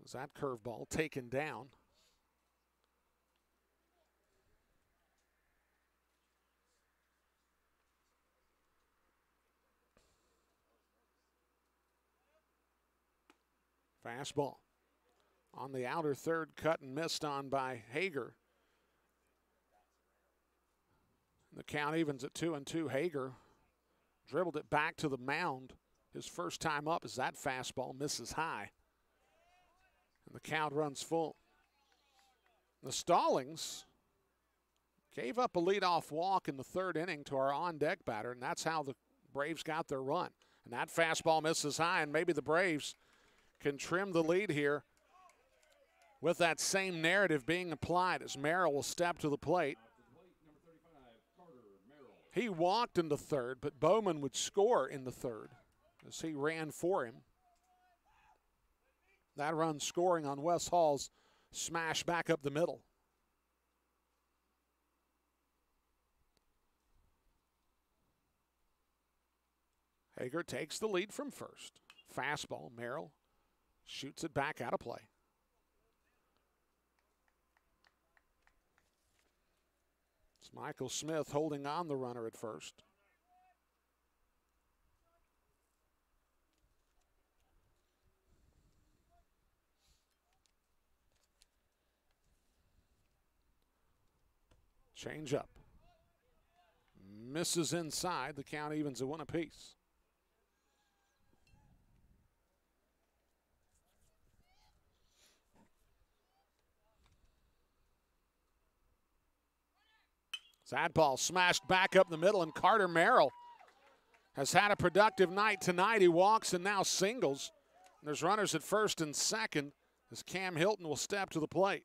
As that curveball taken down. Fastball on the outer third, cut and missed on by Hager. The count evens at 2-2. Hager dribbled it back to the mound. His first time up as that fastball misses high. And the count runs full. The Stallings gave up a leadoff walk in the 3rd inning to our on-deck batter, and that's how the Braves got their run. And that fastball misses high, and maybe the Braves can trim the lead here with that same narrative being applied as Merrill will step to the plate. He walked in the 3rd, but Bowman would score in the 3rd as he ran for him. That run scoring on Wes Hall's smash back up the middle. Hager takes the lead from first. Fastball, Merrill shoots it back out of play. It's Michael Smith holding on the runner at first. Change up. Misses inside. The count evens at 1 apiece. That ball smashed back up the middle, and Carter Merrill has had a productive night tonight. He walks and now singles. And there's runners at first and second as Cam Hilton will step to the plate.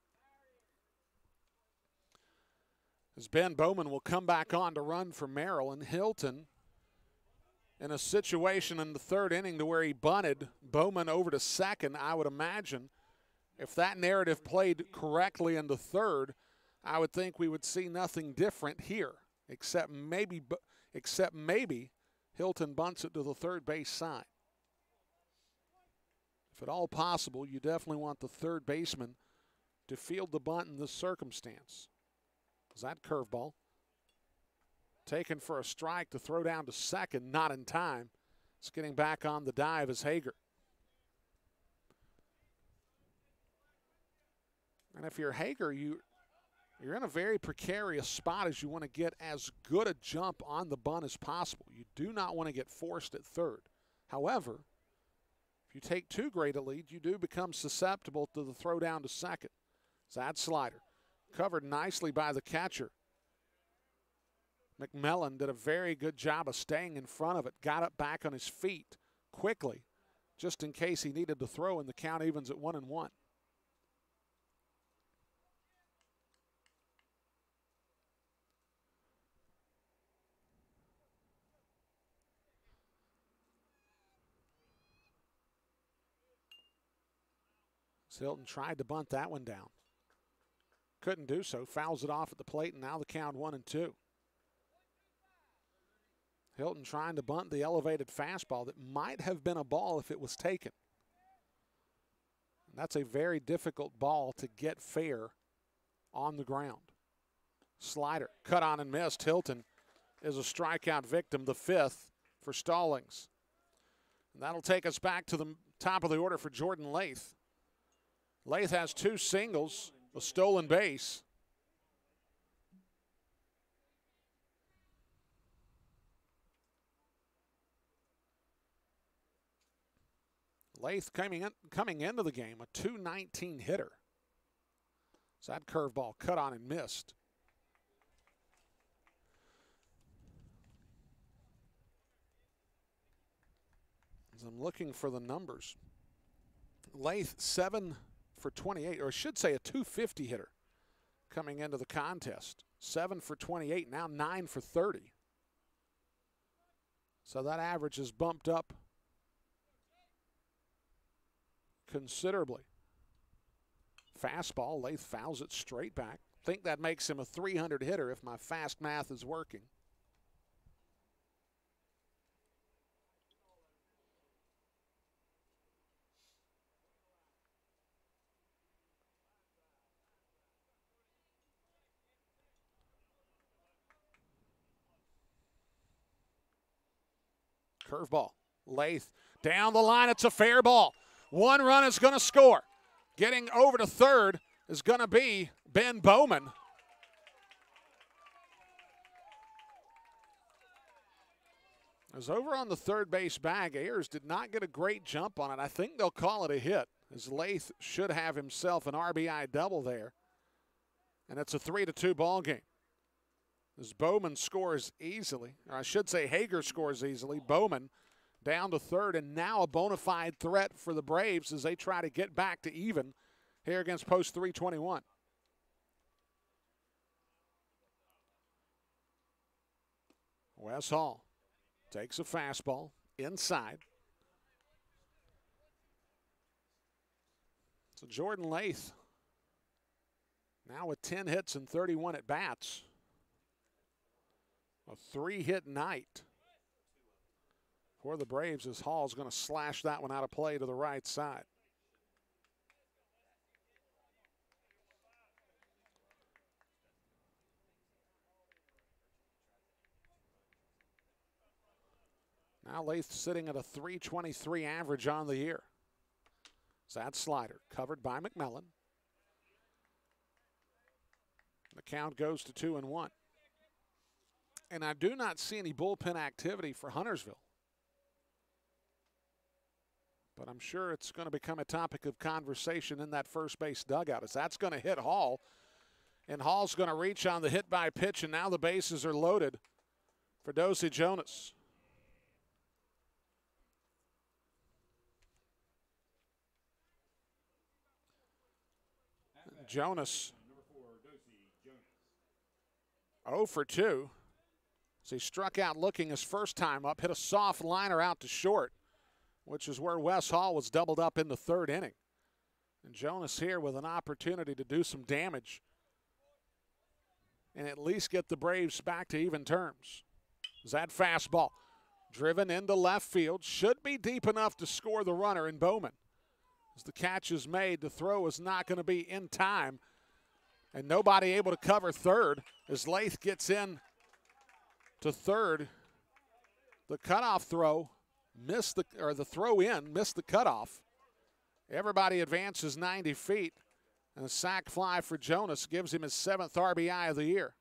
As Ben Bowman will come back on to run for Merrill, and Hilton in a situation in the 3rd inning to where he bunted Bowman over to second. I would imagine if that narrative played correctly in the 3rd, I would think we would see nothing different here, except maybe Hilton bunts it to the 3rd base side. If at all possible, you definitely want the 3rd baseman to field the bunt in this circumstance. Is that curveball taken for a strike to throw down to second, not in time. It's getting back on the dive as Hager. And if you're Hager, you're in a very precarious spot as you want to get as good a jump on the bunt as possible. You do not want to get forced at 3rd. However, if you take too great a lead, you do become susceptible to the throw down to second. That slider covered nicely by the catcher. McMillan did a very good job of staying in front of it, got up back on his feet quickly, just in case he needed to throw, and the count evens at 1-1. Hilton tried to bunt that one down. Couldn't do so. Fouls it off at the plate, and now the count 1-2. Hilton trying to bunt the elevated fastball that might have been a ball if it was taken. And that's a very difficult ball to get fair on the ground. Slider, cut on and missed. Hilton is a strikeout victim, the 5th for Stallings. And that'll take us back to the top of the order for Jordan Lath. Lath has 2 singles, a stolen base. Lath coming into the game, a .219 hitter. So that curveball cut on and missed. As I'm looking for the numbers, Lath 7 for 28, or I should say a .250 hitter coming into the contest. 7 for 28, now 9 for 30. So that average is bumped up considerably. Fastball, Lath fouls it straight back. Think that makes him a 300 hitter if my fast math is working. Curveball. Lath down the line. It's a fair ball. One run is going to score. Getting over to third is going to be Ben Bowman. As over on the third base bag, Ayers did not get a great jump on it. I think they'll call it a hit, as Lath should have himself an RBI double there. And it's a 3-2 ball game. As Bowman scores easily, or I should say Hager scores easily. Bowman down to third, and now a bona fide threat for the Braves as they try to get back to even here against post 321. Wes Hall takes a fastball inside. So Jordan Lath now with 10 hits and 31 at bats. A 3-hit night for the Braves as Hall's going to slash that one out of play to the right side. Now Lath sitting at a 323 average on the year. That slider covered by McMillan. The count goes to 2-1. And I do not see any bullpen activity for Huntersville. But I'm sure it's going to become a topic of conversation in that first base dugout, as that's going to hit Hall. And Hall's going to reach on the hit by pitch, and now the bases are loaded for Dosey Jonas. Jonas 0 for 2. So he struck out looking his first time up, hit a soft liner out to short, which is where Wes Hall was doubled up in the third inning. And Jonas here with an opportunity to do some damage and at least get the Braves back to even terms. Is that fastball driven into left field, should be deep enough to score the runner in Bowman. As the catch is made, the throw is not going to be in time, and nobody able to cover third as Lath gets in to third. The cutoff throw missed the throw in missed the cutoff. Everybody advances 90 feet, and a sac fly for Jonas gives him his 7th RBI of the year.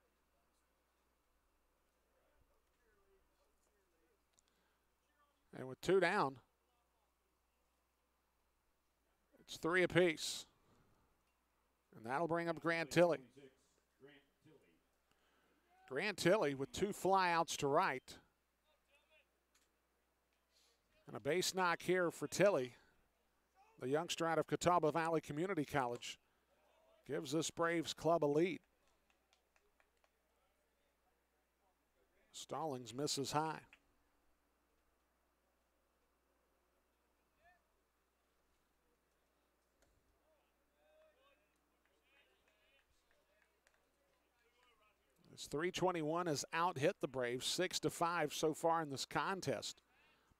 And with 2 down, it's 3 apiece. And that'll bring up Grant Tilley. Grant Tilley with 2 flyouts to right. And a base knock here for Tilley. The youngster out of Catawba Valley Community College gives this Braves club a lead. Stallings misses high. This 321 has out-hit the Braves 6-5 so far in this contest.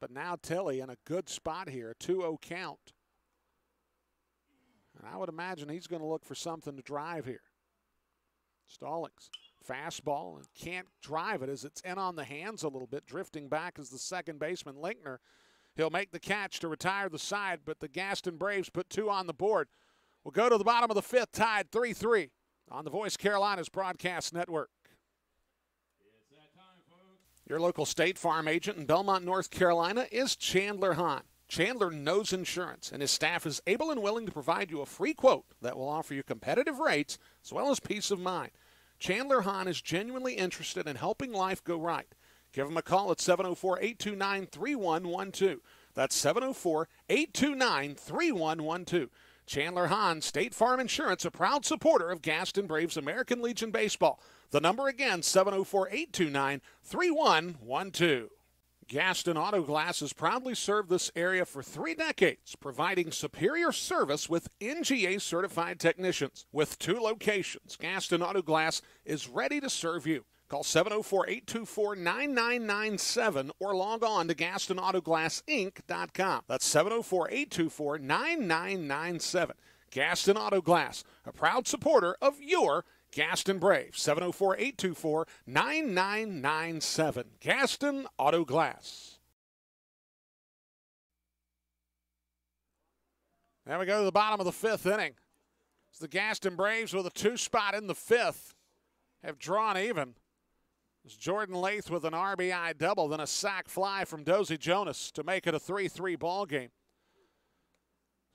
But now Tilley in a good spot here, a 2-0 count. And I would imagine he's going to look for something to drive here. Stallings, fastball, and can't drive it as it's in on the hands a little bit. Drifting back is the second baseman, Linkner. He'll make the catch to retire the side, but the Gaston Braves put 2 on the board. We'll go to the bottom of the 5th, tied 3-3 on the Voice Carolina's broadcast network. Your local State Farm agent in Belmont, North Carolina is Chandler Hahn. Chandler knows insurance, and his staff is able and willing to provide you a free quote that will offer you competitive rates as well as peace of mind. Chandler Hahn is genuinely interested in helping life go right. Give him a call at 704-829-3112. That's 704-829-3112. Chandler Hahn, State Farm Insurance, a proud supporter of Gaston Braves American Legion Baseball. The number again, 704-829-3112. Gaston Auto Glass has proudly served this area for 3 decades, providing superior service with NGA certified technicians. With 2 locations, Gaston Auto Glass is ready to serve you. Call 704-824-9997 or log on to GastonAutoGlassInc.com. That's 704-824-9997. Gaston Auto Glass, a proud supporter of your Gaston Braves. 704-824-9997. Gaston Auto Glass. Now we go to the bottom of the 5th inning. It's the Gaston Braves with a 2 spot in the 5th have drawn even. It's Jordan Lath with an RBI double, then a sac fly from Dozy Jonas to make it a 3-3 ball game.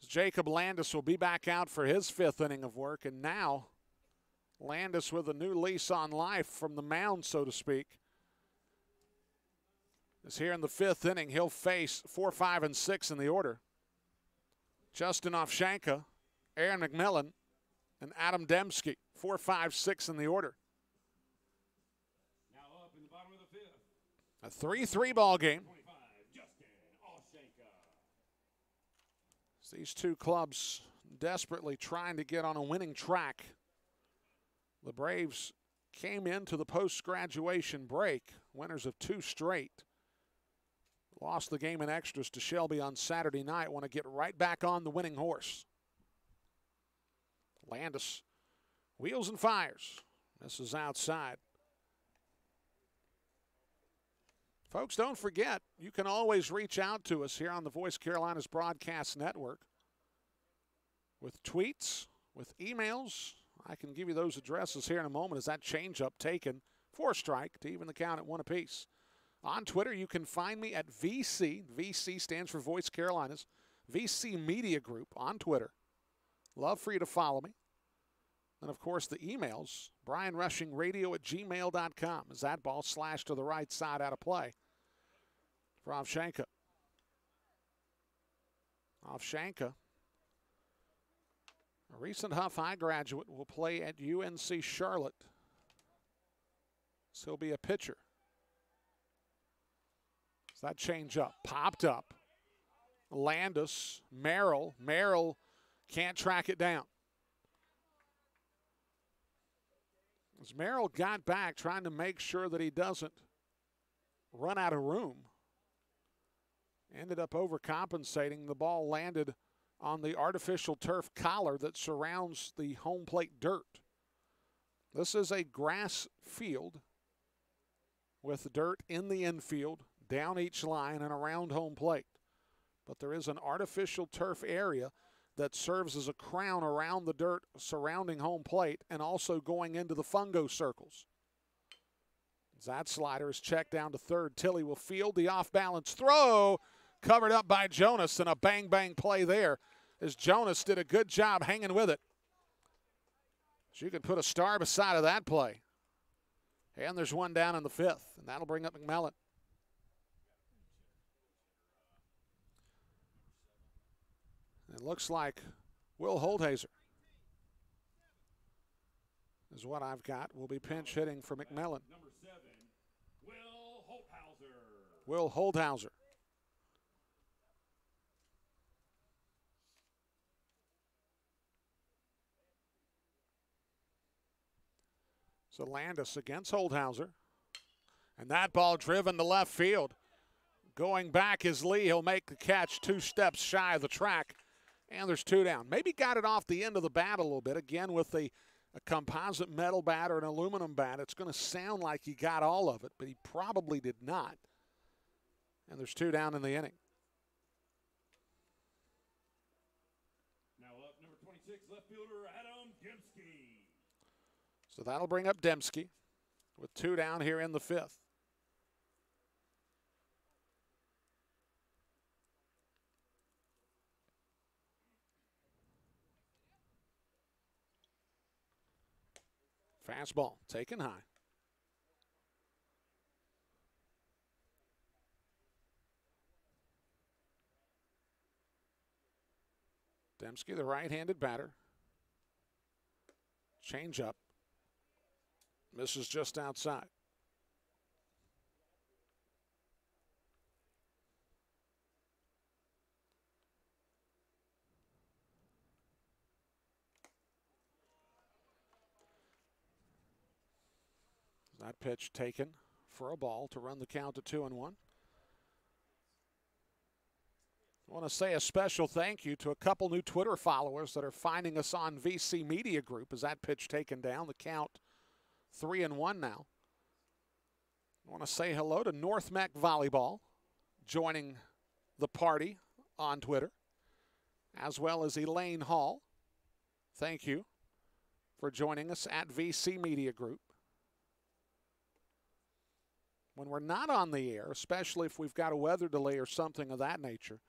Jacob Landis will be back out for his 5th inning of work, and now Landis with a new lease on life from the mound, so to speak. Is here in the 5th inning. He'll face 4, 5, and 6 in the order. Justin Ovshanka, Aaron McMillan, and Adam Dembski. 4, 5, 6 in the order. A 3-3 ball game. These 2 clubs desperately trying to get on a winning track. The Braves came into the post-graduation break, winners of 2 straight. Lost the game in extras to Shelby on Saturday night. Want to get right back on the winning horse. Landis wheels and fires. This is outside. Folks, don't forget, you can always reach out to us here on the Voice Carolinas Broadcast Network with tweets, with emails. I can give you those addresses here in a moment as that changeup taken for a strike to even the count at 1 apiece. On Twitter, you can find me at VC. VC stands for Voice Carolinas. VC Media Group on Twitter. Love for you to follow me. And, of course, the emails, brianrushingradio@gmail.com. As that ball slashed to the right side out of play for Ovshanka. Ovshanka, a recent Huff High graduate, will play at UNC Charlotte. So he'll be a pitcher. So that changeup popped up. Landis, Merrill. Merrill can't track it down. As Merrill got back trying to make sure that he doesn't run out of room, ended up overcompensating. The ball landed on the artificial turf collar that surrounds the home plate dirt. This is a grass field with dirt in the infield, down each line and around home plate. But there is an artificial turf area that serves as a crown around the dirt surrounding home plate and also going into the fungo circles. That slider is checked down to third. Tilley will field the off-balance throw, covered up by Jonas, and a bang-bang play there as Jonas did a good job hanging with it. So you could put a star beside of that play. And there's one down in the 5th, and that'll bring up McMillan. It looks like Will Holdhazer is what I've got. Will be pinch hitting for McMillan. Number 7, Will Holthauser. Will Holdhauser. So Landis against Holdhauser. And that ball driven to left field. Going back is Lee. He'll make the catch 2 steps shy of the track. And there's 2 down. Maybe got it off the end of the bat a little bit. Again, with a composite metal bat or an aluminum bat, it's going to sound like he got all of it, but he probably did not. And there's 2 down in the inning. Now up, number 26, left fielder Adam Dembski. So that'll bring up Dembski with 2 down here in the 5th. Fastball taken high. Dembski, the right-handed batter. Change up. Misses just outside. That pitch taken for a ball to run the count to 2-1. I want to say a special thank you to a couple new Twitter followers that are finding us on VC Media Group. As that pitch taken down, the count 3-1 now. I want to say hello to North Mech Volleyball joining the party on Twitter, as well as Elaine Hall. Thank you for joining us at VC Media Group. When we're not on the air, especially if we've got a weather delay or something of that nature,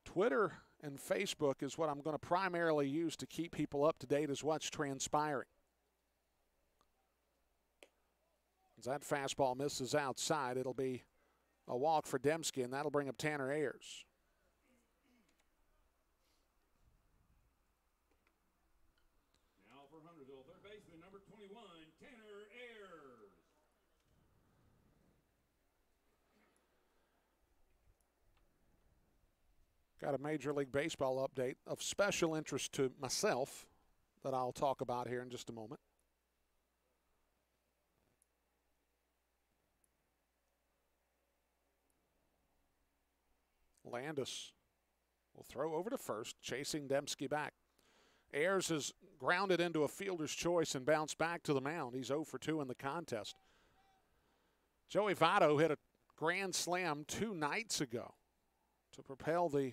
Twitter and Facebook is what I'm going to primarily use to keep people up to date as what's transpiring. As that fastball misses outside, it'll be a walk for Dembski, and that'll bring up Tanner Ayers. Now for Huntersville, third baseman, number 21, Tanner Ayers. Got a Major League Baseball update of special interest to myself that I'll talk about here in just a moment. Landis will throw over to first, chasing Dembski back. Ayers has grounded into a fielder's choice and bounced back to the mound. He's 0 for 2 in the contest. Joey Votto hit a grand slam 2 nights ago to propel the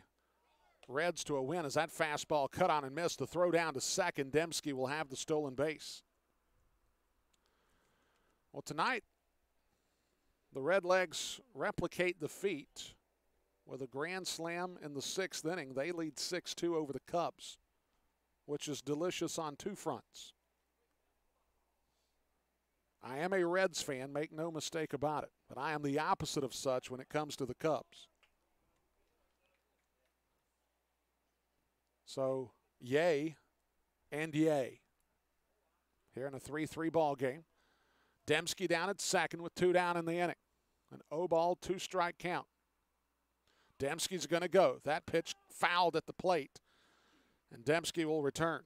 Reds to a win. As that fastball cut on and missed, the throw down to second, Dembski will have the stolen base. Well, tonight, the Redlegs replicate the feat with a grand slam in the 6th inning. They lead 6-2 over the Cubs, which is delicious on 2 fronts. I am a Reds fan, make no mistake about it, but I am the opposite of such when it comes to the Cubs. So, yay and yay. Here in a 3-3 ball game. Dembski down at second with 2 down in the inning. An 0-ball, 2-strike count. Dembski's going to go. That pitch fouled at the plate, and Dembski will return.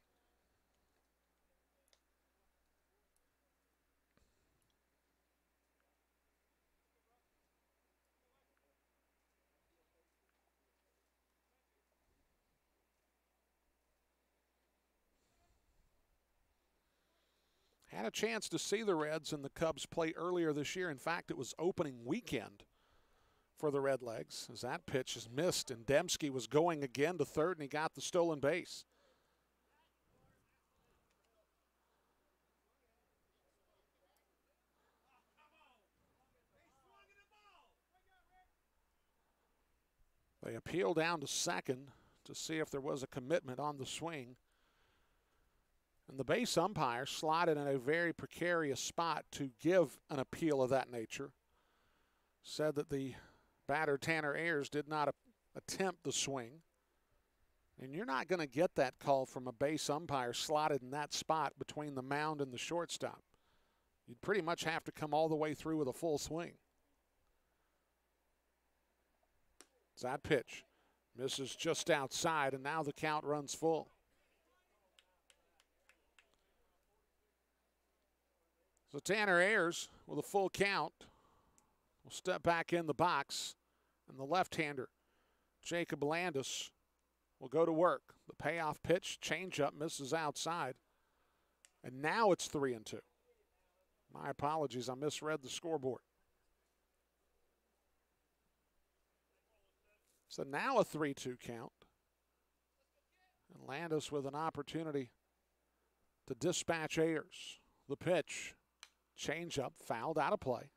Had a chance to see the Reds and the Cubs play earlier this year. In fact, it was opening weekend for the Redlegs, as that pitch is missed, and Dembski was going again to third, and he got the stolen base. They appeal down to second to see if there was a commitment on the swing. And the base umpire slotted in a very precarious spot to give an appeal of that nature. Said that the batter Tanner Ayers did not attempt the swing. And you're not going to get that call from a base umpire slotted in that spot between the mound and the shortstop. You'd pretty much have to come all the way through with a full swing. That pitch misses just outside, and now the count runs full. So Tanner Ayers, with a full count, will step back in the box, and the left-hander, Jacob Landis, will go to work. The payoff pitch, changeup, misses outside, and now it's 3-2. My apologies, I misread the scoreboard. So now a 3-2 count, and Landis with an opportunity to dispatch Ayers. The pitch, changeup, fouled out of play.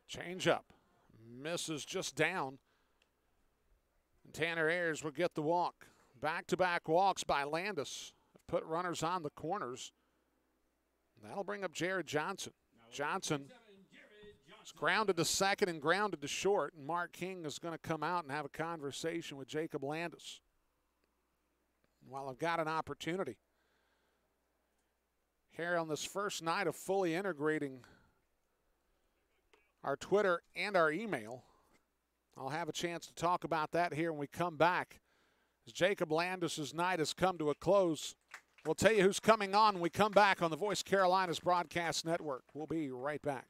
Changeup, Misses just down. And Tanner Ayers will get the walk. Back-to-back walks by Landis. Put runners on the corners. That'll bring up Jared Johnson. Johnson is grounded to second and grounded to short, and Mark King is going to come out and have a conversation with Jacob Landis. While I've got an opportunity here on this first night of fully integrating our Twitter and our email, I'll have a chance to talk about that here when we come back. As Jacob Landis' night has come to a close, we'll tell you who's coming on when we come back on the Voice Carolinas Broadcast Network. We'll be right back.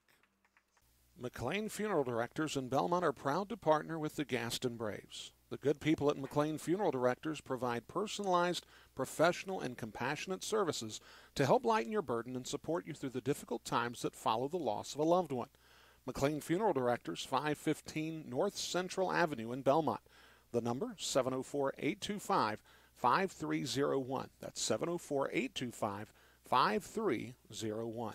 McLean Funeral Directors in Belmont are proud to partner with the Gaston Braves. The good people at McLean Funeral Directors provide personalized, professional, and compassionate services to help lighten your burden and support you through the difficult times that follow the loss of a loved one. McLean Funeral Directors, 515 North Central Avenue in Belmont. The number, 704-825-5301. That's 704-825-5301.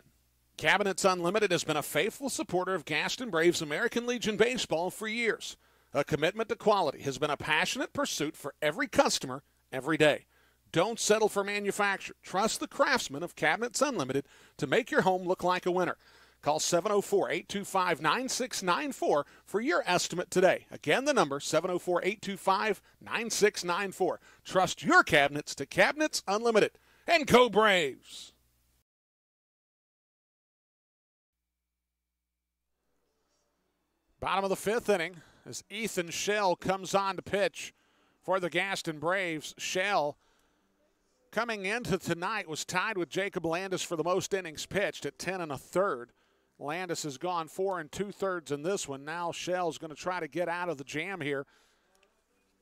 Cabinets Unlimited has been a faithful supporter of Gaston Braves American Legion Baseball for years. A commitment to quality has been a passionate pursuit for every customer, every day. Don't settle for manufacture. Trust the craftsmen of Cabinets Unlimited to make your home look like a winner. Call 704-825-9694 for your estimate today. Again, the number, 704-825-9694. Trust your cabinets to Cabinets Unlimited. And go Braves! Bottom of the fifth inning as Ethan Shell comes on to pitch for the Gaston Braves. Shell, coming into tonight, was tied with Jacob Landis for the most innings pitched at 10 1/3. Landis has gone 4 2/3 in this one. Now Shell's going to try to get out of the jam here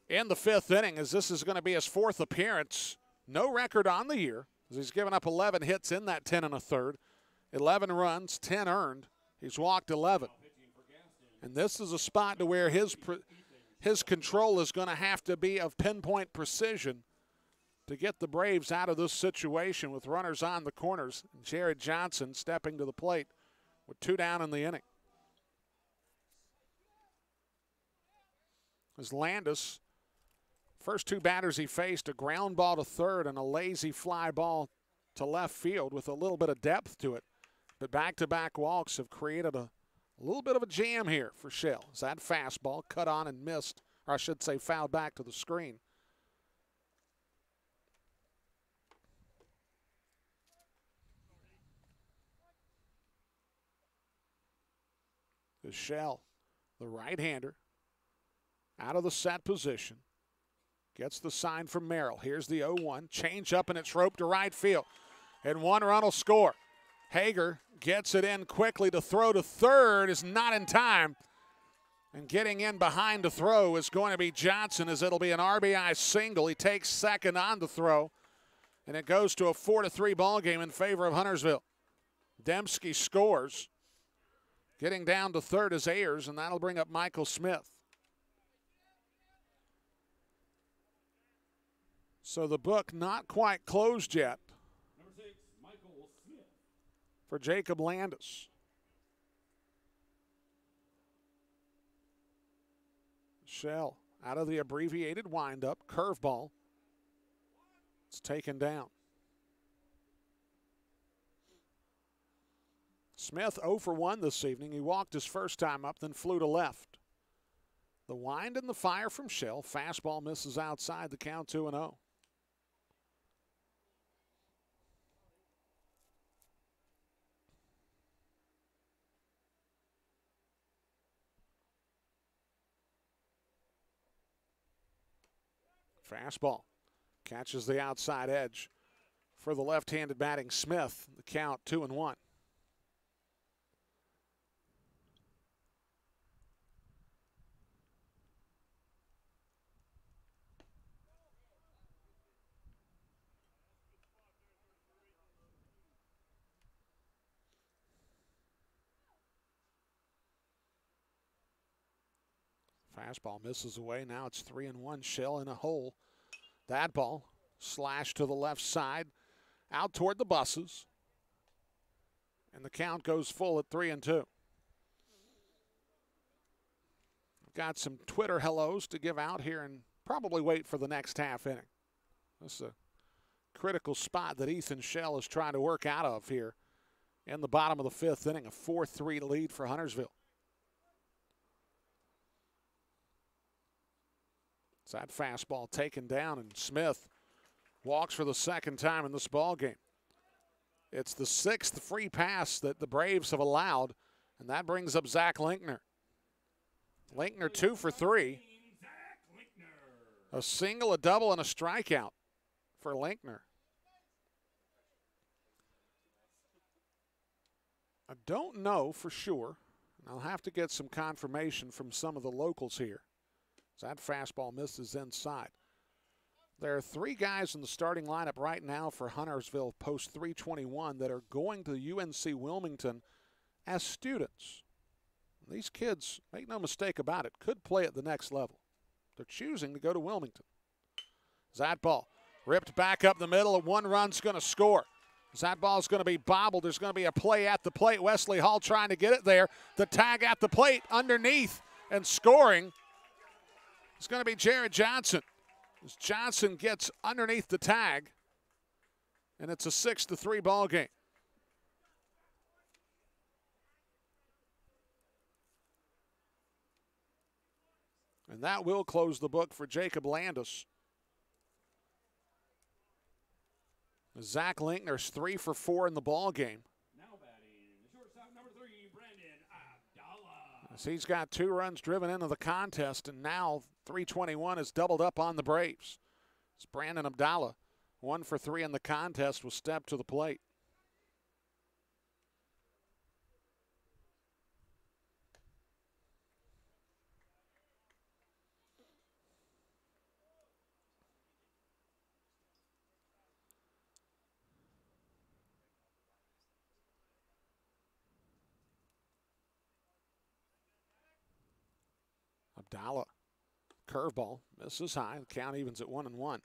in the fifth inning, as this is going to be his fourth appearance. No record on the year, as he's given up 11 hits in that 10 1/3. 11 runs, 10 earned. He's walked 11. And this is a spot to where his control is going to have to be of pinpoint precision to get the Braves out of this situation with runners on the corners. Jared Johnson stepping to the plate with 2 down in the inning. As Landis, first 2 batters he faced, a ground ball to third and a lazy fly ball to left field with a little bit of depth to it. But back-to-back walks have created a little bit of a jam here for Shell. As that fastball cut on and missed, or I should say fouled back to the screen. The Shell, the right-hander, out of the set position. Gets the sign from Merrill. Here's the 0-1. Change up, and it's roped to right field. And 1 run will score. Hager gets it in quickly to throw to third, is not in time. And getting in behind the throw is going to be Johnson, as it'll be an RBI single. He takes second on the throw, and it goes to a 4-3 ball game in favor of Huntersville. Dembski scores. Getting down to third is Ayers, and that'll bring up Michael Smith. So the book not quite closed yet for Jacob Landis. Shell out of the abbreviated windup, curveball. It's taken down. Smith 0 for 1 this evening. He walked his first time up, then flew to left. The wind and the fire from Shell. Fastball misses outside, the count 2-0. Fastball catches the outside edge for the left-handed batting Smith. The count 2-1. Fastball misses away. Now it's 3-1. Shell in a hole. That ball slashed to the left side, out toward the buses. And the count goes full at 3-2. got some Twitter hellos to give out here and probably wait for the next half inning. This is a critical spot that Ethan Shell is trying to work out of here in the bottom of the fifth inning, a 4-3 lead for Huntersville. It's that fastball taken down, and Smith walks for the second time in this ball game. It's the sixth free pass that the Braves have allowed, and that brings up Zach Linkner. Linkner 2 for 3. A single, a double, and a strikeout for Linkner. I don't know for sure, and I'll have to get some confirmation from some of the locals here. That fastball misses inside. There are 3 guys in the starting lineup right now for Huntersville post 321 that are going to UNC Wilmington as students. These kids, make no mistake about it, could play at the next level. They're choosing to go to Wilmington. That ball ripped back up the middle, and 1 run's going to score. That ball's going to be bobbled. There's going to be a play at the plate. Wesley Hall trying to get it there. The tag at the plate underneath, and scoring. It's going to be Jared Johnson. As Johnson gets underneath the tag, and it's a 6-3 ball game. And that will close the book for Jacob Landis. Zach Linkner's 3 for 4 in the ball game. Now batting, the shortstop number 3, Brandon Abdallah. As he's got 2 runs driven into the contest, and now 321 is doubled up on the Braves. It's Brandon Abdallah, 1 for 3 in the contest, will step to the plate. Abdallah, curveball, misses high. The count evens at 1-1.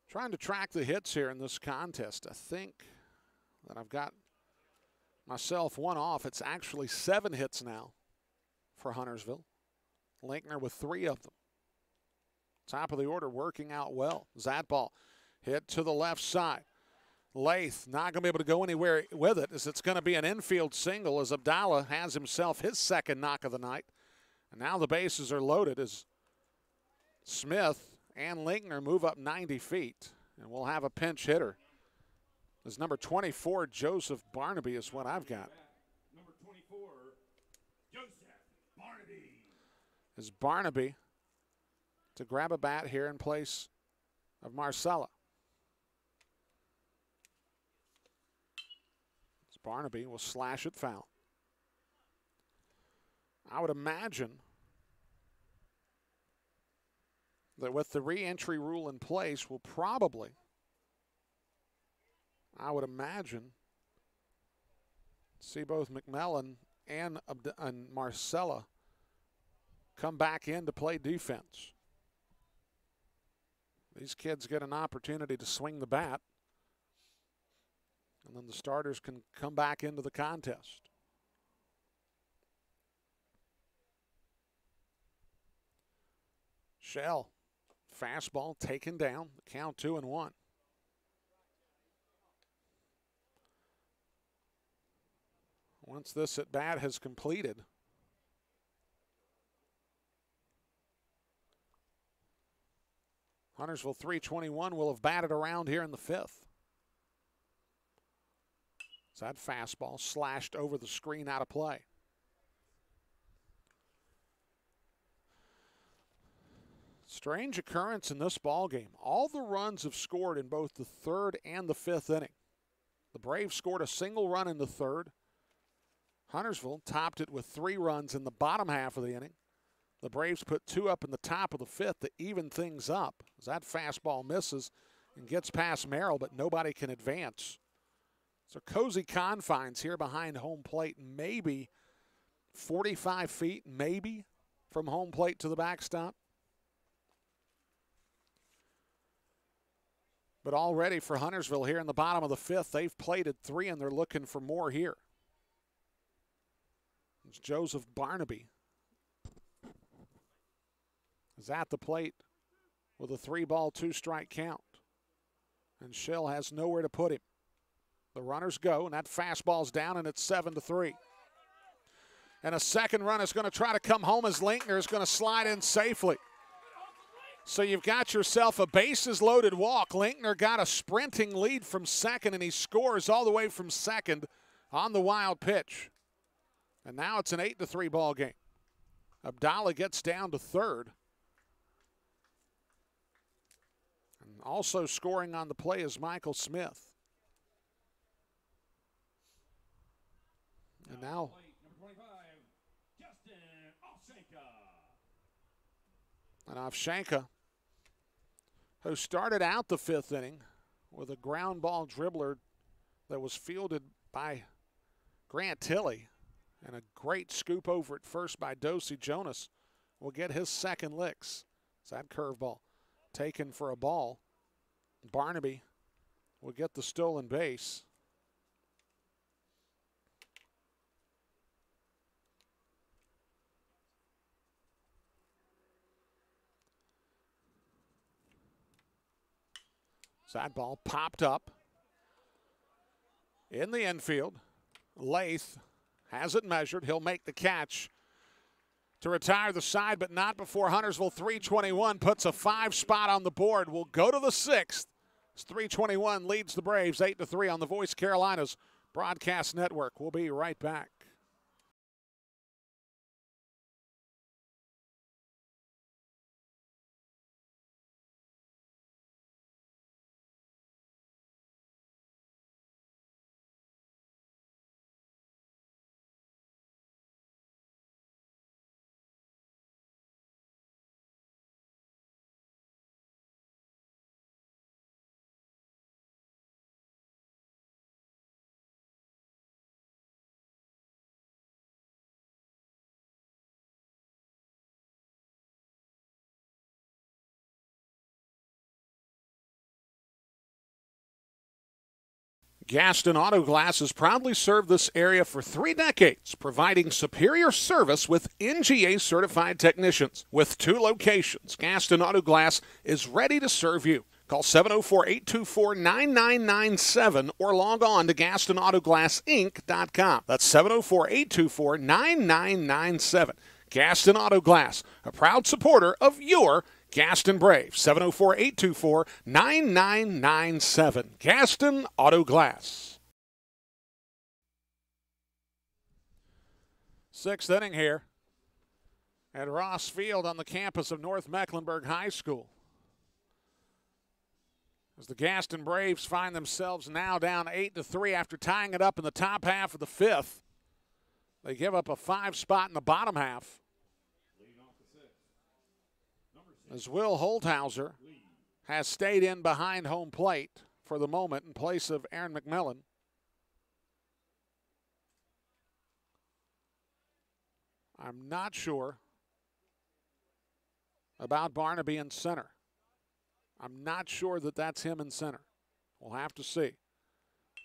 Trying to track the hits here in this contest. I think that I've got myself 1 off. It's actually 7 hits now for Huntersville. Linkner with 3 of them. Top of the order working out well. That ball hit to the left side. Lath not going to be able to go anywhere with it, as it's going to be an infield single, as Abdallah has himself his second knock of the night. And now the bases are loaded as Smith and Linkner move up 90 feet. And we'll have a pinch hitter. As number 24, Joseph Barnaby, is what I've got. Number 24, Joseph Barnaby. Is Barnaby to grab a bat here in place of Marcella. As Barnaby will slash it foul. I would imagine that with the re-entry rule in place, we'll probably, I would imagine, see both McMillan and Marcella come back in to play defense. These kids get an opportunity to swing the bat, and then the starters can come back into the contest. Shell, fastball taken down, the count 2-1. Once this at bat has completed, Huntersville 321 will have batted around here in the 5th. So that fastball slashed over the screen out of play. Strange occurrence in this ball game. All the runs have scored in both the 3rd and the 5th inning. The Braves scored a single run in the 3rd. Huntersville topped it with 3 runs in the bottom half of the inning. The Braves put 2 up in the top of the 5th to even things up. As that fastball misses and gets past Merrill, but nobody can advance. So cozy confines here behind home plate, maybe 45 feet, maybe, from home plate to the backstop. But already for Huntersville here in the bottom of the 5th, they've plated 3 and they're looking for more here. It's Joseph Barnaby is at the plate with a 3-ball, 2-strike count. And Schill has nowhere to put him. The runners go, and that fastball's down, and it's 7-3. And a second run is going to try to come home as Linkner is going to slide in safely. So you've got yourself a bases-loaded walk. Linkner got a sprinting lead from second, and he scores all the way from second on the wild pitch. And now it's an 8-3 ball game. Abdallah gets down to third. And also scoring on the play is Michael Smith. And now Ovshenka, who started out the fifth inning with a ground ball dribbler that was fielded by Grant Tilley and a great scoop over at first by Dosey Jonas, will get his second licks. It's that curveball taken for a ball. Barnaby will get the stolen base. So that ball popped up in the infield. Lath has it measured. He'll make the catch to retire the side, but not before Huntersville 321 puts a 5 spot on the board. Will go to the 6th. As 321 leads the Braves 8-3 on the Voice Carolinas broadcast network. We'll be right back. Gaston Auto Glass has proudly served this area for 3 decades, providing superior service with NGA-certified technicians. With 2 locations, Gaston Auto Glass is ready to serve you. Call 704-824-9997 or log on to GastonAutoGlassInc.com. That's 704-824-9997. Gaston Auto Glass, a proud supporter of your Gaston Braves. 704-824-9997. Gaston Auto Glass. 6th inning here at Ross Field on the campus of North Mecklenburg High School. As the Gaston Braves find themselves now down 8-3 after tying it up in the top half of the 5th. They give up a 5 spot in the bottom half. As Will Holthauser has stayed in behind home plate for the moment in place of Aaron McMillan. I'm not sure about Barnaby in center. I'm not sure that that's him in center. We'll have to see.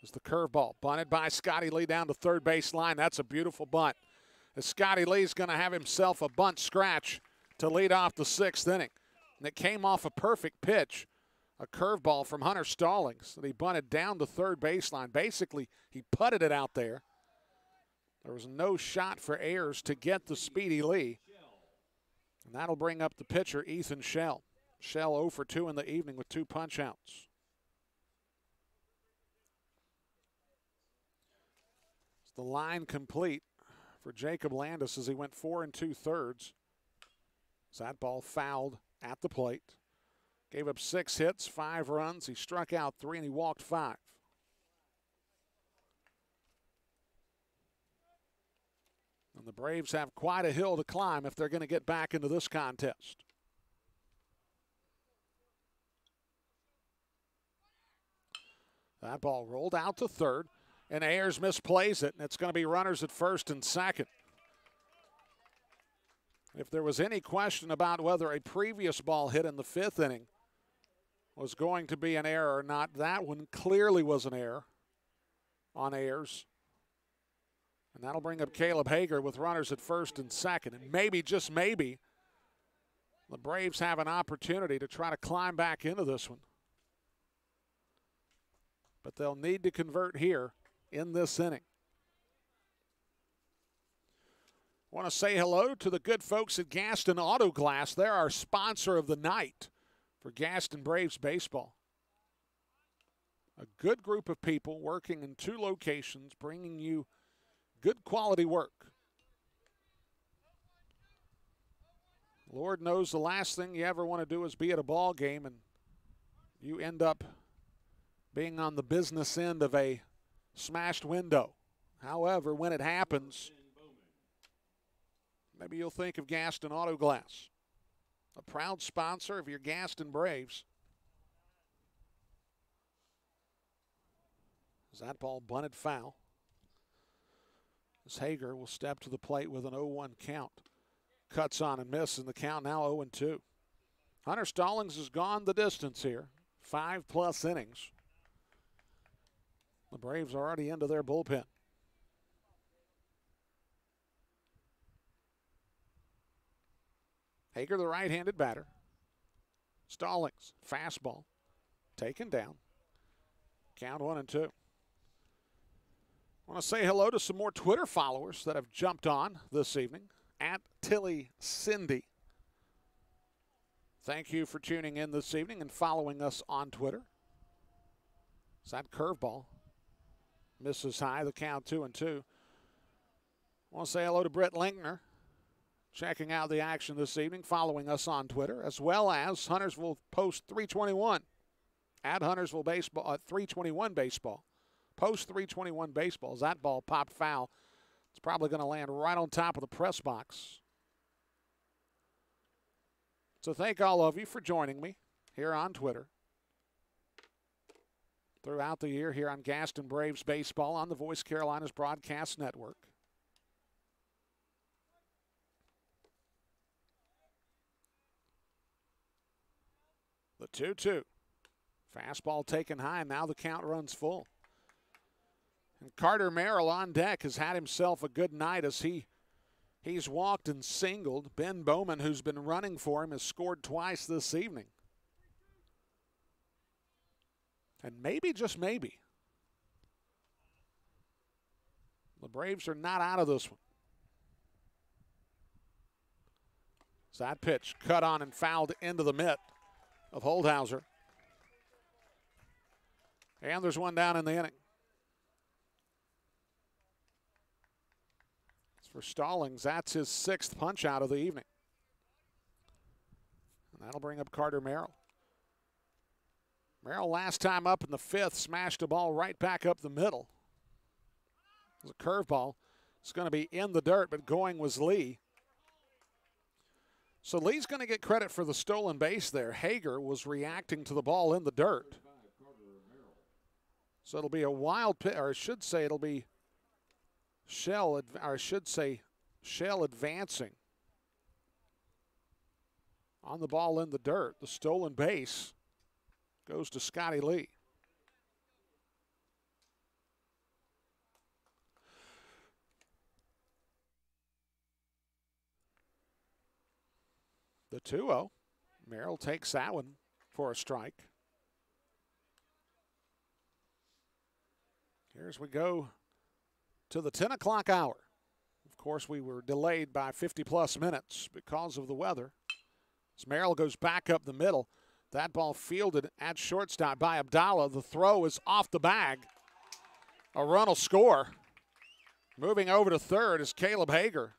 As the curveball bunted by Scotty Lee down to third base line. That's a beautiful bunt. As Scotty Lee's going to have himself a bunt scratch to lead off the 6th inning. And it came off a perfect pitch, a curveball from Hunter Stallings that he bunted down the third baseline. Basically, he putted it out there. There was no shot for Ayers to get the speedy Lee. And that'll bring up the pitcher, Ethan Shell. Shell 0 for 2 in the evening with 2 punch outs. It's the line complete for Jacob Landis as he went 4 2/3. So that ball fouled at the plate. Gave up 6 hits, 5 runs. He struck out 3 and he walked 5. And the Braves have quite a hill to climb if they're going to get back into this contest. That ball rolled out to third, and Ayers misplays it, and it's going to be runners at first and second. If there was any question about whether a previous ball hit in the 5th inning was going to be an error or not, that one clearly was an error on Ayers. And that'll bring up Caleb Hager with runners at first and second. And maybe, just maybe, The Braves have an opportunity to try to climb back into this one. But they'll need to convert here in this inning. I want to say hello to the good folks at Gaston Auto Glass. They're our sponsor of the night for Gaston Braves baseball. A good group of people working in 2 locations, bringing you good quality work. Lord knows the last thing you ever want to do is be at a ball game and you end up being on the business end of a smashed window. However, when it happens, maybe you'll think of Gaston Auto Glass, a proud sponsor of your Gaston Braves. As that ball bunted foul, as Hager will step to the plate with an 0-1 count. Cuts on and misses, and the count now 0-2. Hunter Stallings has gone the distance here, 5+ innings. The Braves are already into their bullpen. Hager, the right-handed batter. Stallings, fastball, taken down. Count 1-2. I want to say hello to some more Twitter followers that have jumped on this evening. At Tilly Cindy. Thank you for tuning in this evening and following us on Twitter. Is that curveball? Misses high, the count 2-2. I want to say hello to Brett Linkner, checking out the action this evening, following us on Twitter, as well as Huntersville Post 321 at Huntersville Baseball, 321 Baseball. Post 321 Baseball. As that ball popped foul, it's probably going to land right on top of the press box. So thank all of you for joining me here on Twitter throughout the year here on Gaston Braves Baseball on the Voice Carolinas Broadcast Network. The 2-2. Fastball taken high, and now the count runs full. And Carter Merrill on deck has had himself a good night as he's walked and singled. Ben Bowman, who's been running for him, has scored twice this evening. And maybe, just maybe, the Braves are not out of this one. So that pitch cut on and fouled into the mitt of Holdhauser. And there's one down in the inning. For Stallings, that's his 6th punch out of the evening. And that'll bring up Carter Merrill. Merrill last time up in the 5th smashed a ball right back up the middle. It was a curveball. It's going to be in the dirt, but going was Lee. So Lee's going to get credit for the stolen base there. Hager was reacting to the ball in the dirt. So it'll be a wild pitch, or I should say it'll be Shell advancing on the ball in the dirt. The stolen base goes to Scotty Lee. The 2-0. Merrill takes that one for a strike. Here as we go to the 10 o'clock hour. Of course, we were delayed by 50+ minutes because of the weather. As Merrill goes back up the middle, that ball fielded at shortstop by Abdallah. The throw is off the bag. A run will score. Moving over to third is Caleb Hager.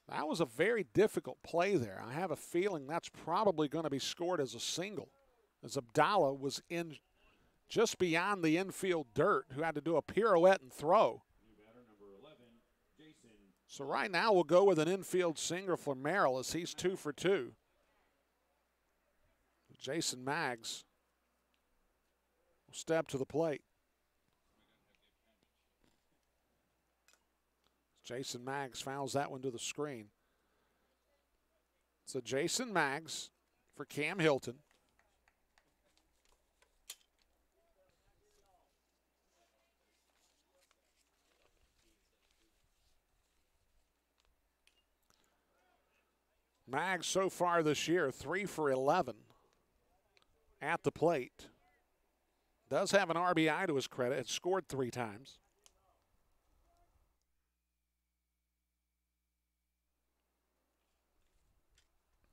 That was a very difficult play there. I have a feeling that's probably going to be scored as a single, as Abdallah was in just beyond the infield dirt, who had to do a pirouette and throw. So right now we'll go with an infield single for Merrill as he's 2 for 2. Jason Maggs will step to the plate. Jason Maggs fouls that one to the screen. So Jason Maggs for Cam Hilton. Mags so far this year, 3 for 11 at the plate. Does have an RBI to his credit. It's scored 3 times.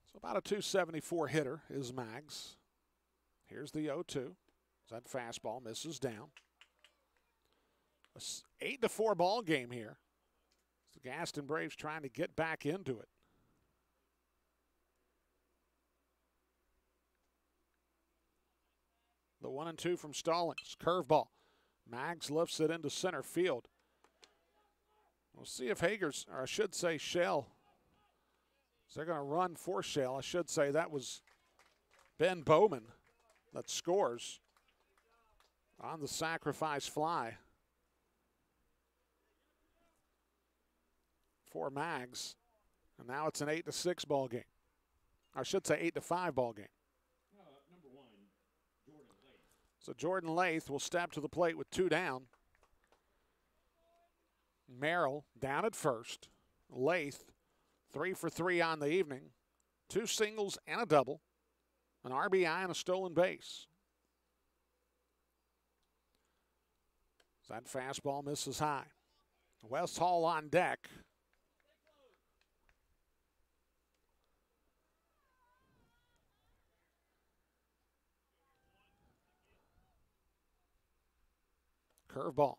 So about a 274 hitter is Mags. Here's the 0-2. That fastball misses down. A 8-4 ball game here. The Gaston Braves trying to get back into it. The 1-2 from Stallings. Curveball. Mags lifts it into center field. We'll see if Hagers, or I should say Shell. So they're going to run for Shell. I should say that was Ben Bowman that scores on the sacrifice fly for Mags. And now it's an 8-6 ball game. I should say 8-5 ball game. So Jordan Lath will step to the plate with 2 down. Merrill down at first. Lath 3 for 3 on the evening. 2 singles and a double. An RBI and a stolen base. That fastball misses high. West Hall on deck. Curveball.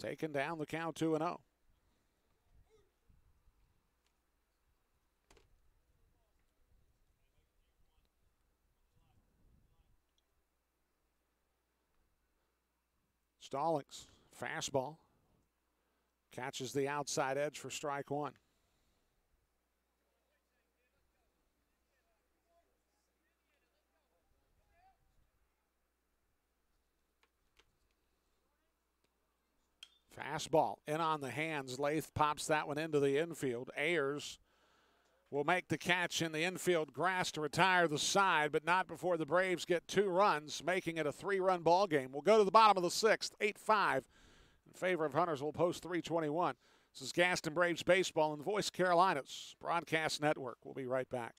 Taking down the count 2-0. Stallings, fastball. Catches the outside edge for strike 1. Fastball in on the hands. Lath pops that one into the infield. Ayers will make the catch in the infield grass to retire the side, but not before the Braves get 2 runs, making it a 3-run ball game. We'll go to the bottom of the 6th, 8-5 in favor of Huntersville post 321. This is Gaston Braves Baseball on the Voice Carolinas Broadcast Network. We'll be right back.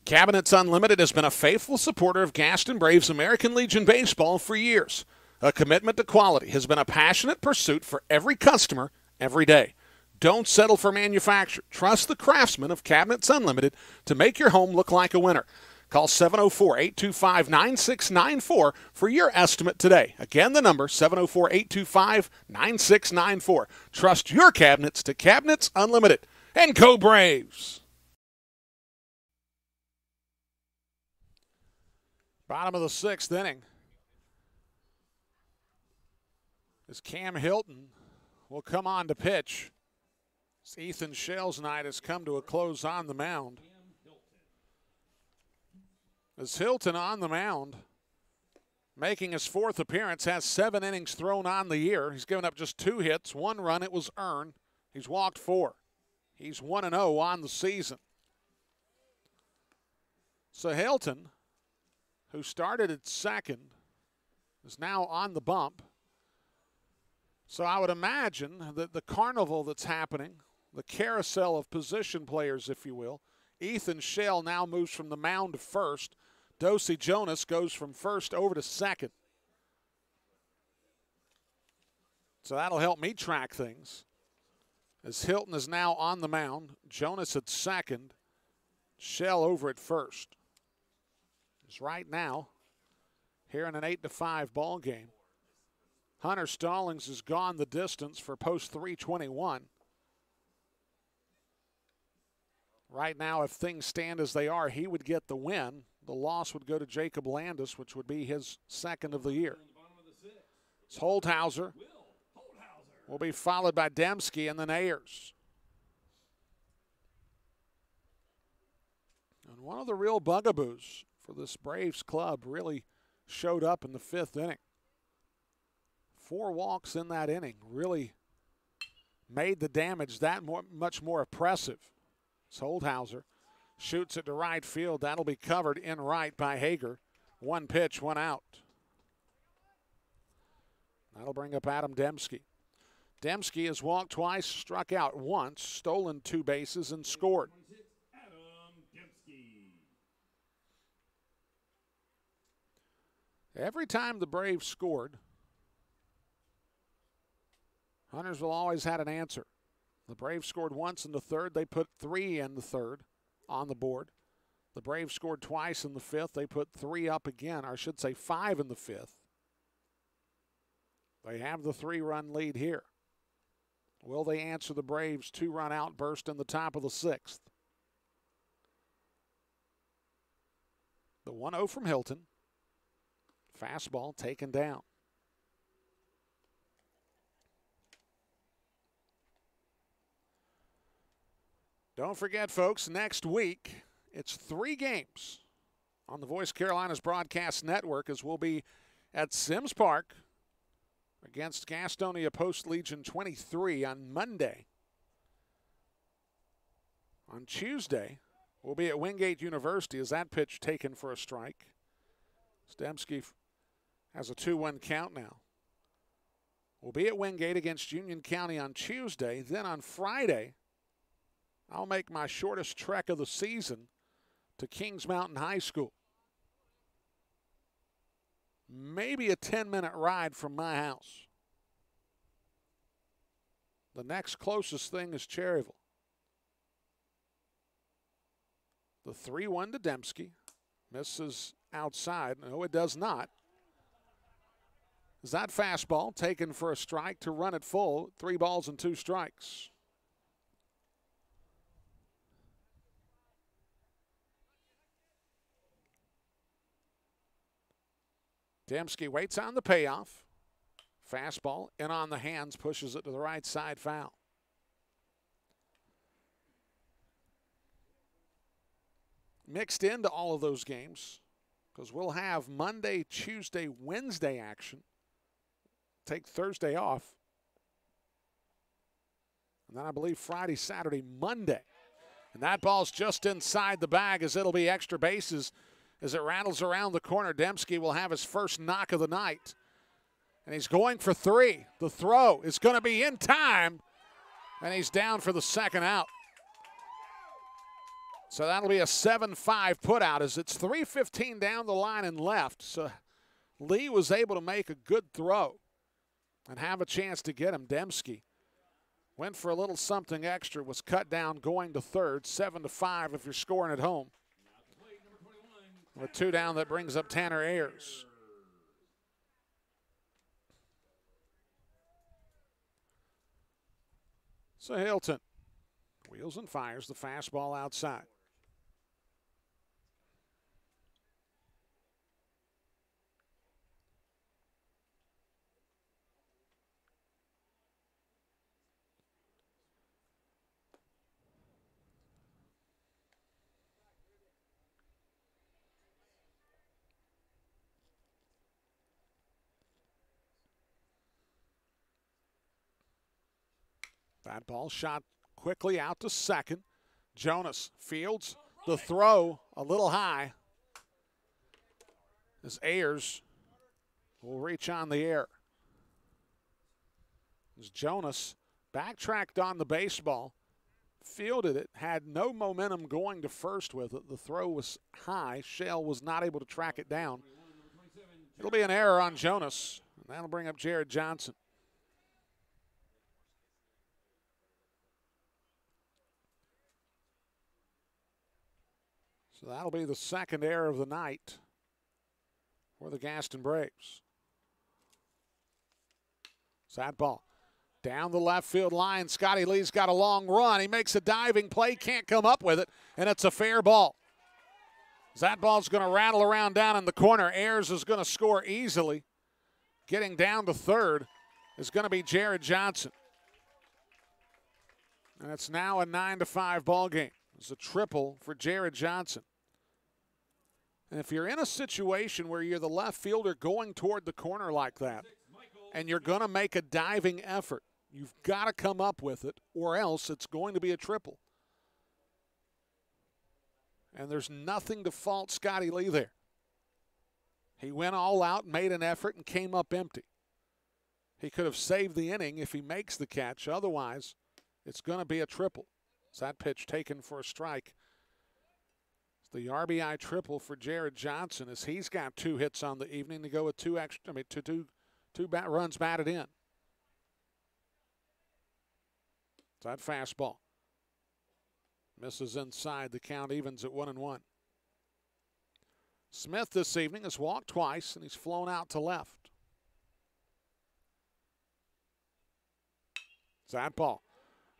Cabinets Unlimited has been a faithful supporter of Gaston Braves American Legion Baseball for years. A commitment to quality has been a passionate pursuit for every customer every day. Don't settle for manufacture. Trust the craftsmen of Cabinets Unlimited to make your home look like a winner. Call 704-825-9694 for your estimate today. Again, the number, 704-825-9694. Trust your cabinets to Cabinets Unlimited. And go Braves! Bottom of the 6th inning. As Cam Hilton will come on to pitch. As Ethan Shell's night has come to a close on the mound. As Hilton on the mound, making his 4th appearance, has 7 innings thrown on the year. He's given up just 2 hits, 1 run. It was earned. He's walked 4. He's 1-0 on the season. So Hilton, who started at second, is now on the bump. So I would imagine that the carnival that's happening, the carousel of position players, if you will, Ethan Shell now moves from the mound to first. Dosey Jonas goes from first over to second. So that'll help me track things. As Hilton is now on the mound, Jonas at second, Shell over at first. Right now, here in an 8-5 ball game, Hunter Stallings has gone the distance for post 321. Right now, if things stand as they are, he would get the win. The loss would go to Jacob Landis, which would be his second of the year. It's Holthauser will be followed by Dembski and then Ayers. And one of the real bugaboos for this Braves club really showed up in the 5th inning. 4 walks in that inning really made the damage that much more oppressive. It's Holthauser shoots it to right field. That'll be covered in right by Hager. 1 pitch, 1 out. That'll bring up Adam Dembski. Dembski has walked twice, struck out once, stolen 2 bases, and scored. Every time the Braves scored, Huntersville always had an answer. The Braves scored once in the 3rd. They put 3 in the 3rd on the board. The Braves scored twice in the 5th. They put 3 up again, or I should say 5 in the 5th. They have the 3-run lead here. Will they answer the Braves' 2-run outburst in the top of the 6th? The 1-0 from Hilton. Fastball taken down. Don't forget, folks, next week it's 3 games on the Voice Carolinas Broadcast Network, as we'll be at Sims Park against Gastonia Post Legion 23 on Monday. On Tuesday, we'll be at Wingate University as that pitch taken for a strike. Dembski has a 2-1 count now. We'll be at Wingate against Union County on Tuesday. Then on Friday, I'll make my shortest trek of the season to Kings Mountain High School. Maybe a 10-minute ride from my house. The next closest thing is Cherryville. The 3-1 to Dembski. Misses outside. No, it does not. Is that fastball taken for a strike to run it full? 3 balls and 2 strikes. Dembski waits on the payoff. Fastball in on the hands, pushes it to the right side, foul. Mixed into all of those games, because we'll have Monday, Tuesday, Wednesday action. Take Thursday off. And then I believe Friday, Saturday, Monday. And that ball's just inside the bag, as it'll be extra bases. As it rattles around the corner, Dembski will have his first knock of the night. And he's going for 3. The throw is going to be in time, and he's down for the 2nd out. So that'll be a 7-5 putout, as it's 3:15 down the line and left. So Lee was able to make a good throw and have a chance to get him. Dembski went for a little something extra, was cut down going to 3rd. 7-5 if you're scoring at home. With 2 down, that brings up Tanner Ayers. So Hilton wheels and fires the fastball outside. That ball shot quickly out to 2nd. Jonas fields the throw a little high, as Ayers will reach on the air. As Jonas backtracked on the baseball, fielded it, had no momentum going to first with it. The throw was high. Shell was not able to track it down. It'll be an error on Jonas, and that'll bring up Jared Johnson. So that'll be the 2nd error of the night for the Gaston Braves. So that ball Down the left field line, Scotty Lee's got a long run. He makes a diving play, can't come up with it, and it's a fair ball. That ball's going to rattle around down in the corner. Ayers is going to score easily. Getting down to third is going to be Jared Johnson. And it's now a 9-5 ball game. It's a triple for Jared Johnson. And if you're in a situation where you're the left fielder going toward the corner like that, and you're going to make a diving effort, you've got to come up with it, or else it's going to be a triple. And there's nothing to fault Scotty Lee there. He went all out, made an effort, and came up empty. He could have saved the inning if he makes the catch. Otherwise, it's going to be a triple. It's that pitch taken for a strike. It's the RBI triple for Jared Johnson as he's got 2 hits on the evening to go with two runs batted in. It's that fastball. Misses inside. The count evens at 1-1. Smith this evening has walked twice, and he's flown out to left. It's that ball.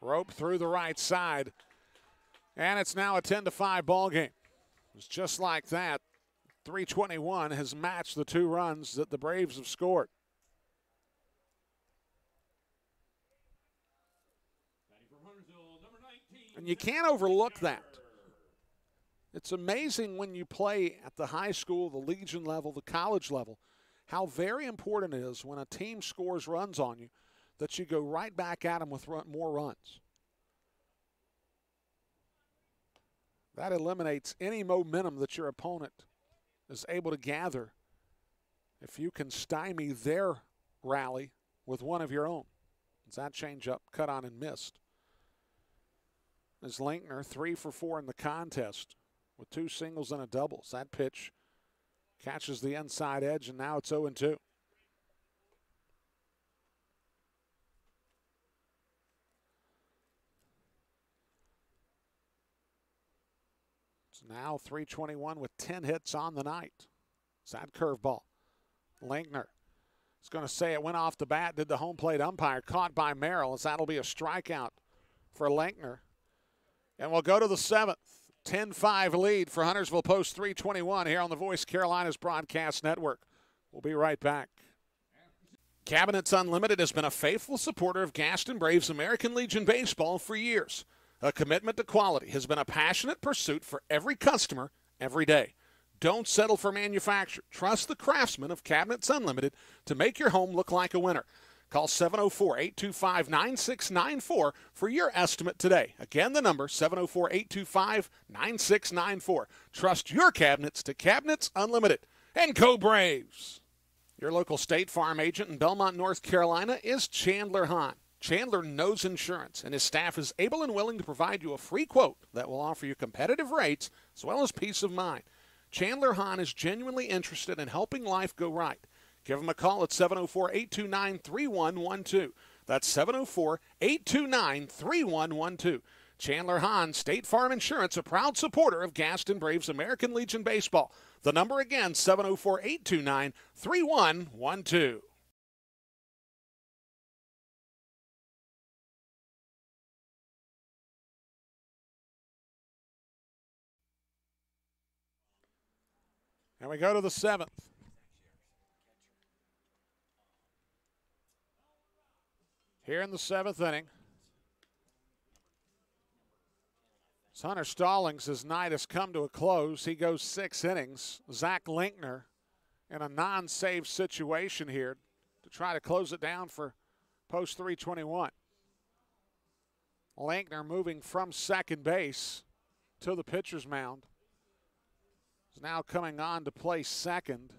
Rope through the right side. And it's now a 10-5 ball game. It's just like that. 321 has matched the 2 runs that the Braves have scored. And you can't overlook that. It's amazing when you play at the high school, the Legion level, the college level, how very important it is when a team scores runs on you that you go right back at them with more runs. That eliminates any momentum that your opponent is able to gather if you can stymie their rally with one of your own. It's that changeup cut on and missed. As Linkner 3 for 4 in the contest with 2 singles and a double. That pitch catches the inside edge, and now it's 0-2. It's now 321 with 10 hits on the night. It's that curveball. Linkner is going to say it went off the bat, did the home plate umpire, caught by Merrill, as that'll be a strikeout for Linkner. And we'll go to the 7th. 10-5 lead for Huntersville post 321 here on the Voice Carolinas Broadcast Network. We'll be right back. Cabinets Unlimited has been a faithful supporter of Gaston Braves American Legion Baseball for years. A commitment to quality has been a passionate pursuit for every customer every day. Don't settle for manufacture. Trust the craftsmen of Cabinets Unlimited to make your home look like a winner. Call 704-825-9694 for your estimate today. Again, the number, 704-825-9694. Trust your cabinets to Cabinets Unlimited. And go Braves! Your local State Farm agent in Belmont, North Carolina is Chandler Hahn. Chandler knows insurance, and his staff is able and willing to provide you a free quote that will offer you competitive rates as well as peace of mind. Chandler Hahn is genuinely interested in helping life go right. Give him a call at 704-829-3112. That's 704-829-3112. Chandler Hahn, State Farm Insurance, a proud supporter of Gaston Braves American Legion Baseball. The number again, 704-829-3112. And we go to the 7th. Here in the 7th inning, as Hunter Stallings' night has come to a close. He goes 6 innings. Zach Linkner in a non-save situation here to try to close it down for post 321. Linkner moving from second base to the pitcher's mound. Is now coming on to play second.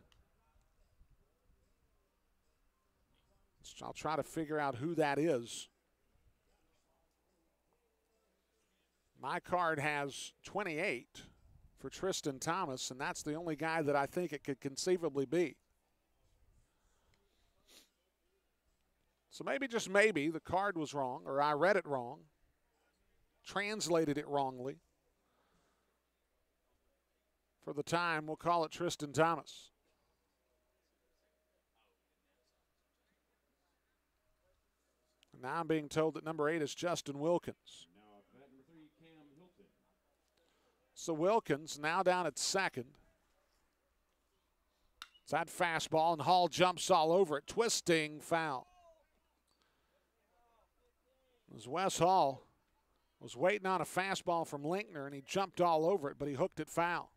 I'll try to figure out who that is. My card has 28 for Tristan Thomas, and that's the only guy that I think it could conceivably be. So maybe, just maybe, the card was wrong, or I read it wrong, translated it wrongly. For the time, we'll call it Tristan Thomas. Now I'm being told that number 8 is Justin Wilkins. Now at bat number 3, Cam Hilton. So Wilkins now down at second. It's that fastball, and Hall jumps all over it. Twisting foul. As Wes Hall was waiting on a fastball from Linkner, and he jumped all over it, but he hooked it foul.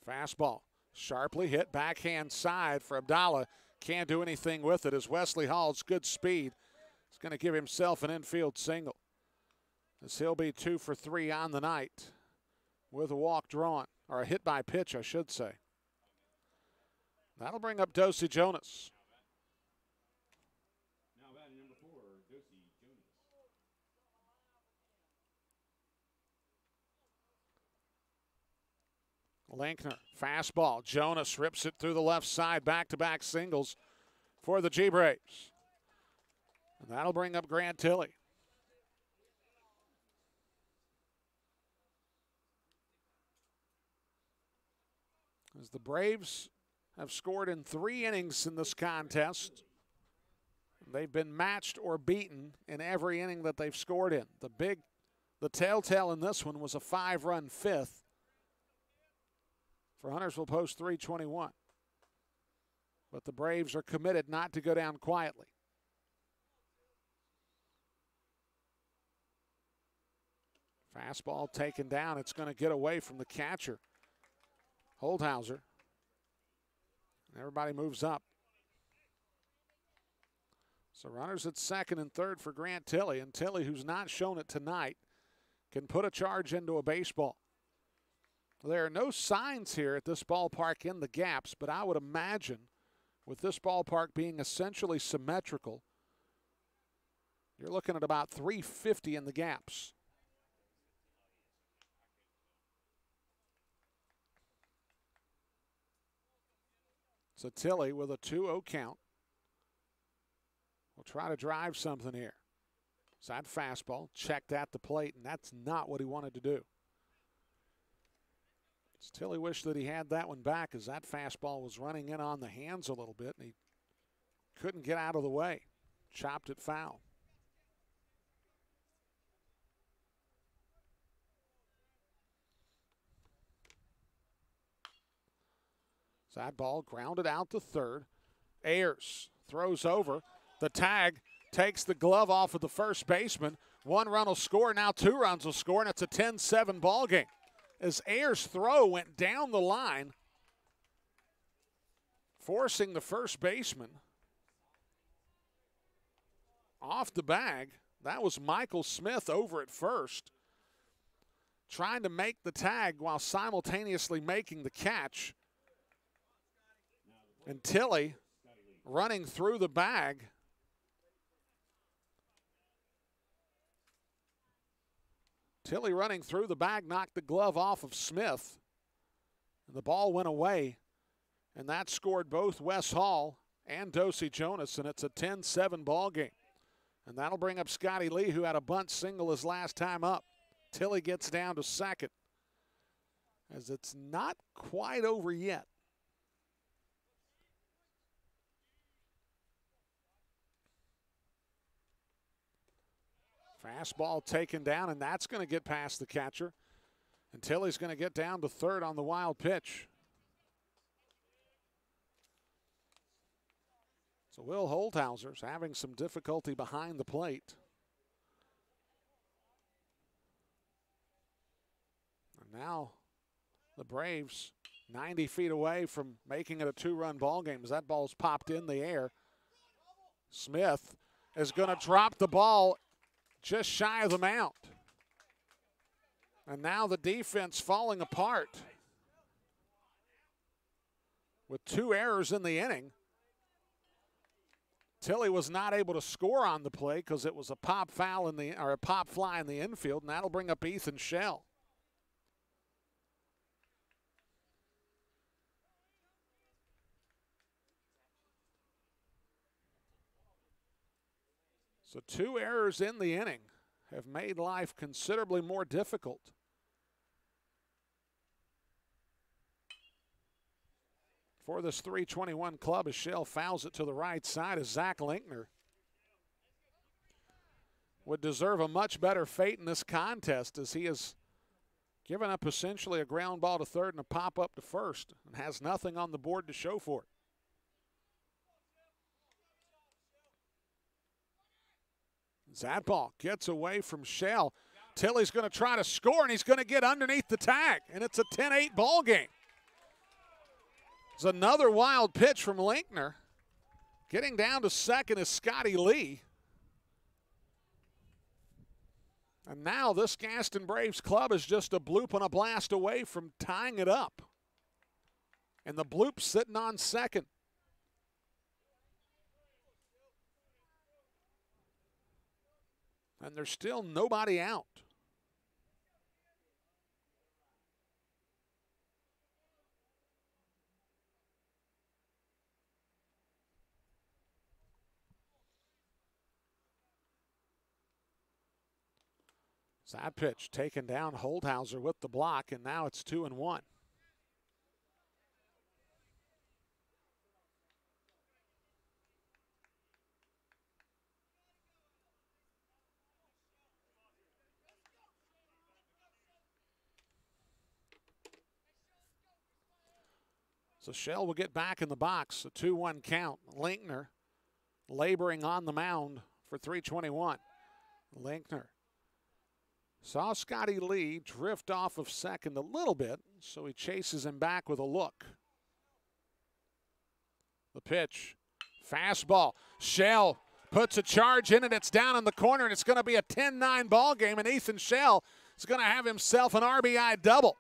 Fastball, sharply hit, backhand side for Abdallah. Can't do anything with it as Wesley Hall's good speed is going to give himself an infield single. As he'll be 2 for 3 on the night with a walk drawn, or a hit by pitch, I should say. That'll bring up Dosey Jonas. Now batting number 4, Dosey Jonas. Linkner, fastball. Jonas rips it through the left side, back-to-back singles for the G-Braves. And that'll bring up Grant Tilley. As the Braves have scored in 3 innings in this contest, they've been matched or beaten in every inning that they've scored in. The telltale in this one was a 5-run fifth for Huntersville Post 321. But the Braves are committed not to go down quietly. Fastball taken down. It's going to get away from the catcher, Holthauser. Everybody moves up. So runners at second and third for Grant Tilley. And Tilley, who's not shown it tonight, can put a charge into a baseball. There are no signs here at this ballpark in the gaps, but I would imagine with this ballpark being essentially symmetrical, you're looking at about 350 in the gaps. So Tilley with a 2-0 count will try to drive something here. So that fastball checked at the plate, and that's not what he wanted to do. Tilley wished that he had that one back as that fastball was running in on the hands a little bit, and he couldn't get out of the way. Chopped it foul. So that ball grounded out to third. Ayers throws over. The tag takes the glove off of the first baseman. 1 run will score. Now 2 runs will score, and it's a 10-7 ball game. As Ayers' throw went down the line, forcing the first baseman off the bag. That was Michael Smith over at first, trying to make the tag while simultaneously making the catch. And Tilley running through the bag. Tilley running through the bag knocked the glove off of Smith. And the ball went away. And that scored both Wes Hall and Dosey Jonas. And it's a 10-7 ball game. And that'll bring up Scotty Lee, who had a bunt single his last time up. Tilley gets down to second, as it's not quite over yet. Fastball taken down, and that's going to get past the catcher. And Tilley's going to get down to third on the wild pitch. So Will Holthauser's having some difficulty behind the plate. And now the Braves 90 feet away from making it a 2-run ball game as that ball's popped in the air. Smith is going to drop the ball just shy of the mound. And now the defense falling apart with 2 errors in the inning. Tilley was not able to score on the play because it was a pop foul or a pop fly in the infield, and that'll bring up Ethan Shell. So 2 errors in the inning have made life considerably more difficult for this 321 club as Shell fouls it to the right side as Zach Linkner would deserve a much better fate in this contest, as he has given up essentially a ground ball to third and a pop up to first and has nothing on the board to show for it. That ball gets away from Shell. Tilley's going to try to score, and he's going to get underneath the tag, and it's a 10-8 ball game. It's another wild pitch from Linkner. Getting down to second is Scotty Lee. And now this Gaston Braves club is just a bloop and a blast away from tying it up. And the bloop's sitting on second. And there's still nobody out. That pitch taken down, Holdhauser with the block, and now it's 2-1. So Shell will get back in the box, a 2-1 count. Linkner laboring on the mound for 321. Linkner saw Scotty Lee drift off of second a little bit, so he chases him back with a look. The pitch, fastball. Shell puts a charge in it. It's down in the corner, and it's going to be a 10-9 ball game, and Ethan Shell is going to have himself an RBI double.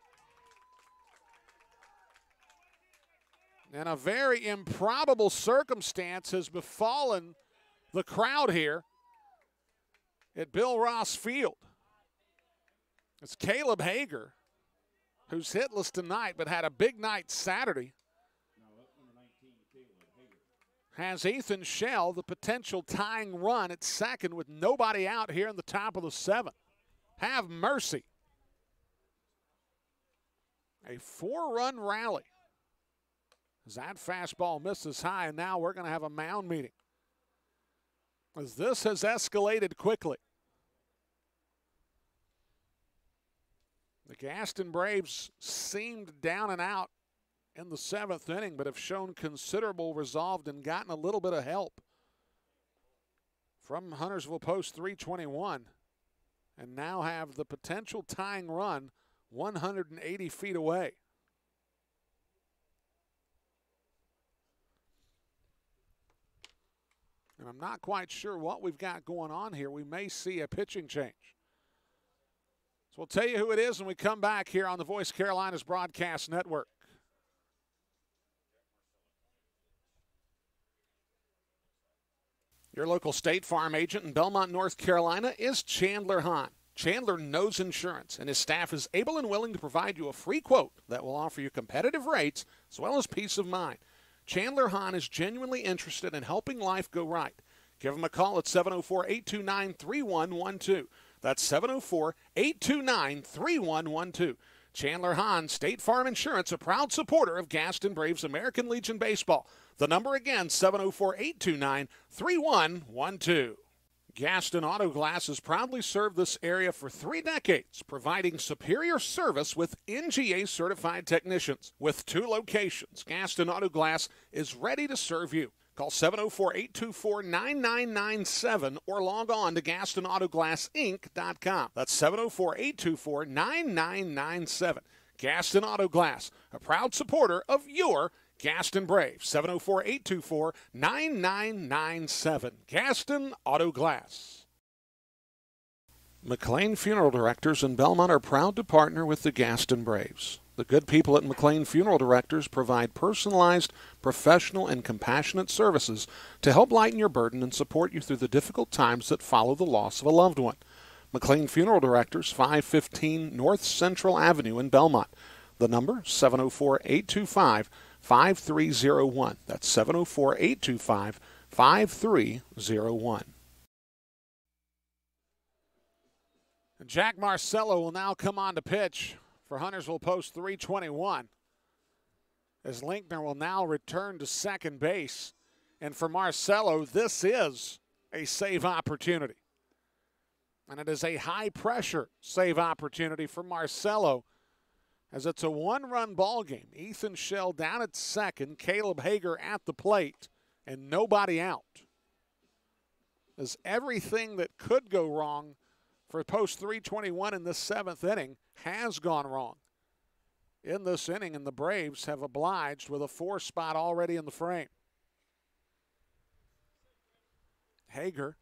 And a very improbable circumstance has befallen the crowd here at Bill Ross Field. It's Caleb Hager, who's hitless tonight but had a big night Saturday, has Ethan Shell, the potential tying run at second with nobody out here in the top of the seventh. Have mercy. A 4-run rally. As that fastball misses high, and now we're going to have a mound meeting, as this has escalated quickly. The Gaston Braves seemed down and out in the seventh inning, but have shown considerable resolve and gotten a little bit of help from Huntersville Post 321, and now have the potential tying run 180 feet away. And I'm not quite sure what we've got going on here. We may see a pitching change. So we'll tell you who it is when we come back here on the Voice Carolinas Broadcast Network. Your local State Farm agent in Belmont, North Carolina is Chandler Hahn. Chandler knows insurance, and his staff is able and willing to provide you a free quote that will offer you competitive rates as well as peace of mind. Chandler Hahn is genuinely interested in helping life go right. Give him a call at 704-829-3112. That's 704-829-3112. Chandler Hahn, State Farm Insurance, a proud supporter of Gaston Braves American Legion Baseball. The number again, 704-829-3112. Gaston Auto Glass has proudly served this area for 3 decades, providing superior service with NGA-certified technicians. With 2 locations, Gaston Auto Glass is ready to serve you. Call 704-824-9997 or log on to GastonAutoGlassInc.com. That's 704-824-9997. Gaston Auto Glass, a proud supporter of your Gaston Braves. 704-824-9997. Gaston Auto Glass. McLean Funeral Directors in Belmont are proud to partner with the Gaston Braves. The good people at McLean Funeral Directors provide personalized, professional, and compassionate services to help lighten your burden and support you through the difficult times that follow the loss of a loved one. McLean Funeral Directors, 515 North Central Avenue in Belmont. The number, 704-825-5301. That's 704-825-5301. Jack Marcello will now come on to pitch for Huntersville Post 321. as Linkner will now return to second base. And for Marcelo, this is a save opportunity. And it is a high-pressure save opportunity for Marcelo, as it's a one-run ball game. Ethan Shell down at second, Caleb Hager at the plate, and nobody out. As everything that could go wrong for post 321 in this seventh inning has gone wrong in this inning, and the Braves have obliged with a 4 spot already in the frame. Hager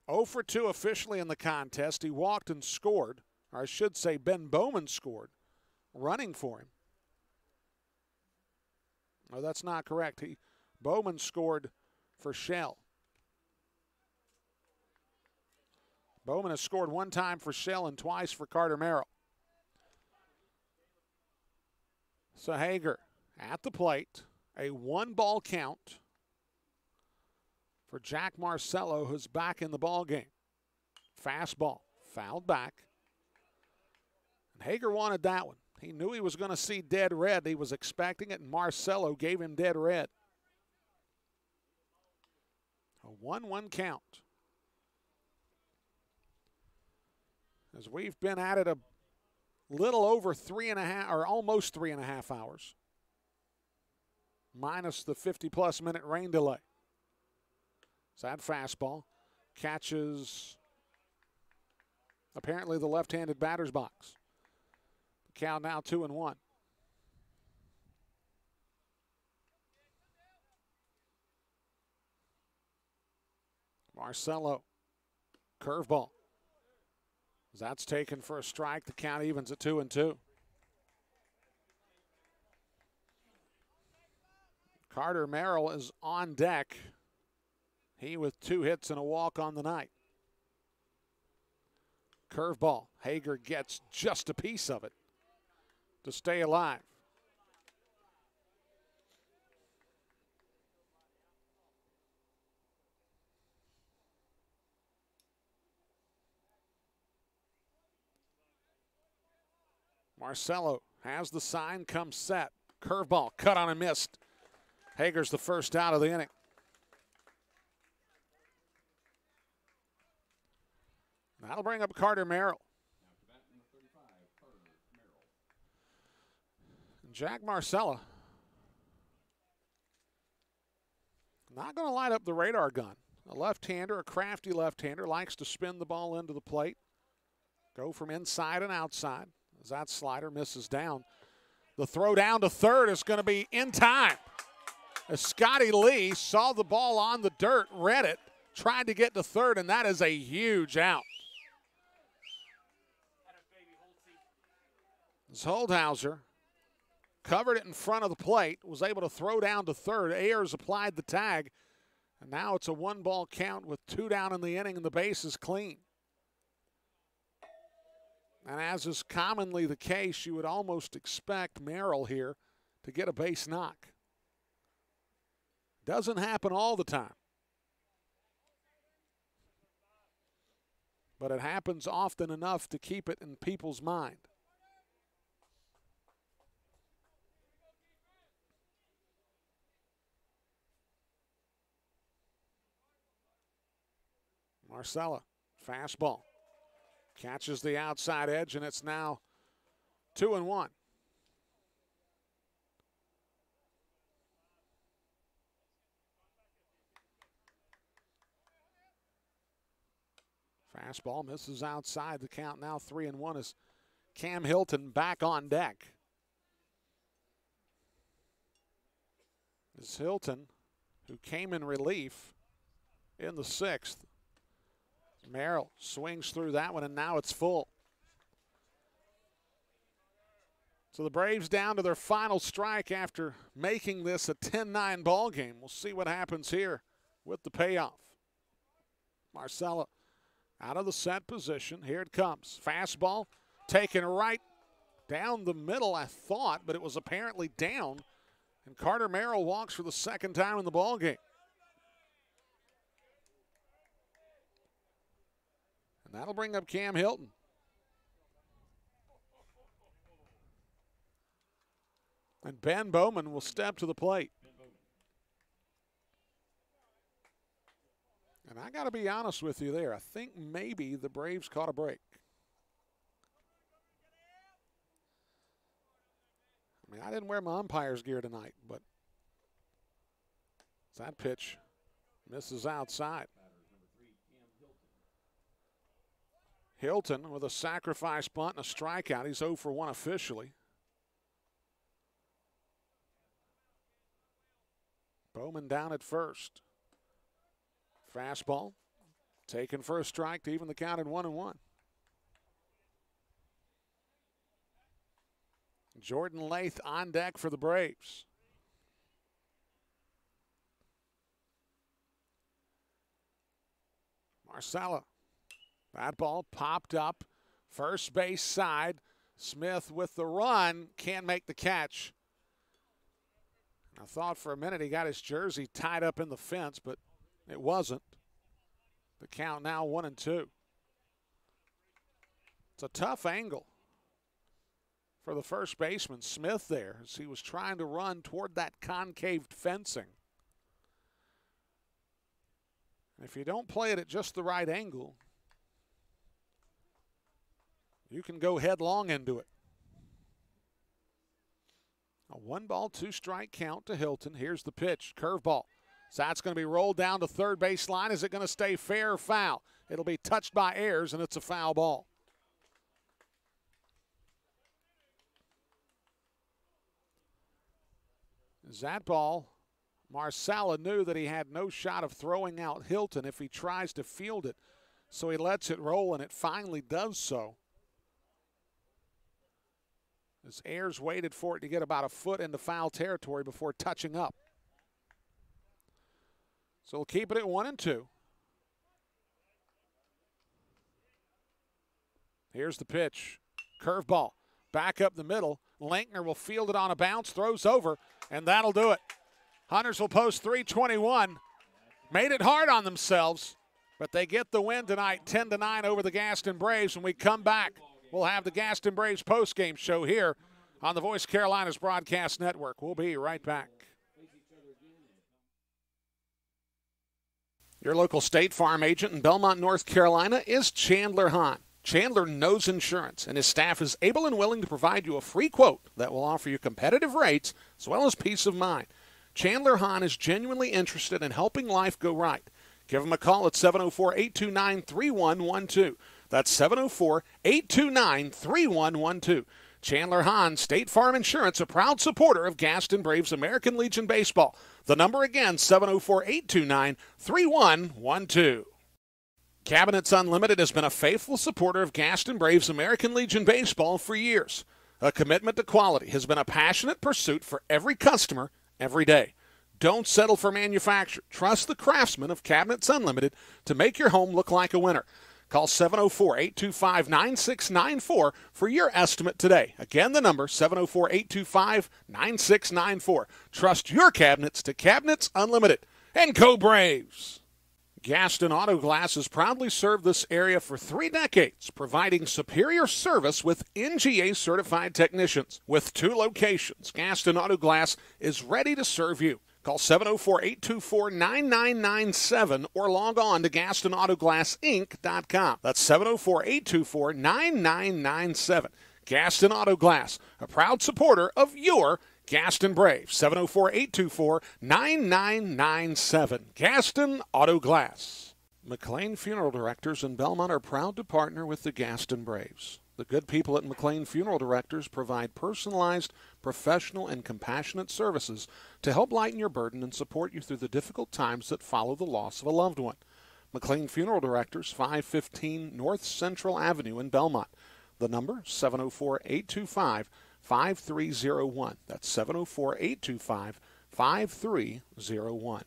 0 for 2 officially in the contest. He walked and scored, or I should say Ben Bowman scored, running for him. No, that's not correct. Bowman scored for Shell. Bowman has scored 1 time for Shell and twice for Carter Merrill. So Hager at the plate, a 1-ball count for Jack Marcelo, who's back in the ball game. Fastball, fouled back. And Hager wanted that one. He knew he was going to see dead red. He was expecting it, and Marcelo gave him dead red. A 1-1 count. As we've been at it a little over 3.5, or almost 3.5 hours, minus the 50-plus minute rain delay. So that fastball catches apparently the left-handed batter's box. The count now 2-1. Marcelo, curveball. That's taken for a strike. The count evens at 2-2. Carter Merrill is on deck. He with 2 hits and a walk on the night. Curveball. Hager gets just a piece of it to stay alive. Marcelo has the sign, comes set. Curveball, cut on and missed. Hager's the first out of the inning. That'll bring up Carter Merrill. And Jack Marcelo not going to light up the radar gun. A left-hander, a crafty left-hander, likes to spin the ball into the plate. Go from inside and outside. As that slider misses down. The throw down to third is going to be in time. As Scotty Lee saw the ball on the dirt, read it, tried to get to third, and that is a huge out. As Holdhauser covered it in front of the plate, was able to throw down to third. Ayers applied the tag, and now it's a 1-ball count with 2 down in the inning, and the base is clean. And as is commonly the case, you would almost expect Merrill here to get a base knock. Doesn't happen all the time, but it happens often enough to keep it in people's mind. Marcelo, fastball. Catches the outside edge, and it's now 2-1. Fastball misses outside. The count now 3-1 as Cam Hilton back on deck. It's Hilton, who came in relief in the 6th. Merrill swings through that one, and now it's full. So the Braves down to their final strike after making this a 10-9 ball game. We'll see what happens here with the payoff. Marcelo out of the set position. Here it comes. Fastball taken right down the middle, I thought, but it was apparently down. And Carter Merrill walks for the 2nd time in the ball game. And that'll bring up Cam Hilton. And Ben Bowman will step to the plate. And I got to be honest with you there. I think maybe the Braves caught a break. I mean, I didn't wear my umpire's gear tonight, but that pitch misses outside. Hilton with a sacrifice bunt and a strikeout. He's 0 for 1 officially. Bowman down at first. Fastball taken for a strike to even the count at 1-1. Jordan Lath on deck for the Braves. Marcella. That ball popped up. First base side. Smith with the run. Can't make the catch. I thought for a minute he got his jersey tied up in the fence, but it wasn't. The count now 1-2. It's a tough angle for the first baseman, Smith, there, as he was trying to run toward that concaved fencing. And if you don't play it at just the right angle, you can go headlong into it. A 1-ball, 2-strike count to Hilton. Here's the pitch, curveball. So that's going to be rolled down to third base line. Is it going to stay fair or foul? It'll be touched by Ayers, and it's a foul ball. That ball, Marcella knew that he had no shot of throwing out Hilton if he tries to field it. So he lets it roll, and it finally does so. As Ayers waited for it to get about a foot into foul territory before touching up. So we'll keep it at 1-2. Here's the pitch. Curveball. Back up the middle. Lankner will field it on a bounce, throws over, and that'll do it. Huntersville post 321. Made it hard on themselves, but they get the win tonight, 10-9 over the Gaston Braves. When we come back, we'll have the Gaston Braves postgame show here on the Voice Carolina's Broadcast Network. We'll be right back. Your local State Farm agent in Belmont, North Carolina is Chandler Hahn. Chandler knows insurance, and his staff is able and willing to provide you a free quote that will offer you competitive rates as well as peace of mind. Chandler Hahn is genuinely interested in helping life go right. Give him a call at 704-829-3112. That's 704-829-3112. Chandler Hahn, State Farm Insurance, a proud supporter of Gaston Braves American Legion Baseball. The number again, 704-829-3112. Cabinets Unlimited has been a faithful supporter of Gaston Braves American Legion Baseball for years. A commitment to quality has been a passionate pursuit for every customer, every day. Don't settle for manufacture. Trust the craftsmen of Cabinets Unlimited to make your home look like a winner. Call 704-825-9694 for your estimate today. Again, the number, 704-825-9694. Trust your cabinets to Cabinets Unlimited. And go Braves! Gaston Auto Glass has proudly served this area for 3 decades, providing superior service with NGA-certified technicians. With 2 locations, Gaston Auto Glass is ready to serve you. Call 704-824-9997 or log on to GastonAutoGlassInc.com. That's 704-824-9997. Gaston Auto Glass, a proud supporter of your Gaston Braves. 704-824-9997. Gaston Auto Glass. McLean Funeral Directors in Belmont are proud to partner with the Gaston Braves. The good people at McLean Funeral Directors provide personalized, professional, and compassionate services to help lighten your burden and support you through the difficult times that follow the loss of a loved one. McLean Funeral Directors, 515 North Central Avenue in Belmont. The number, 704-825-5301. That's 704-825-5301.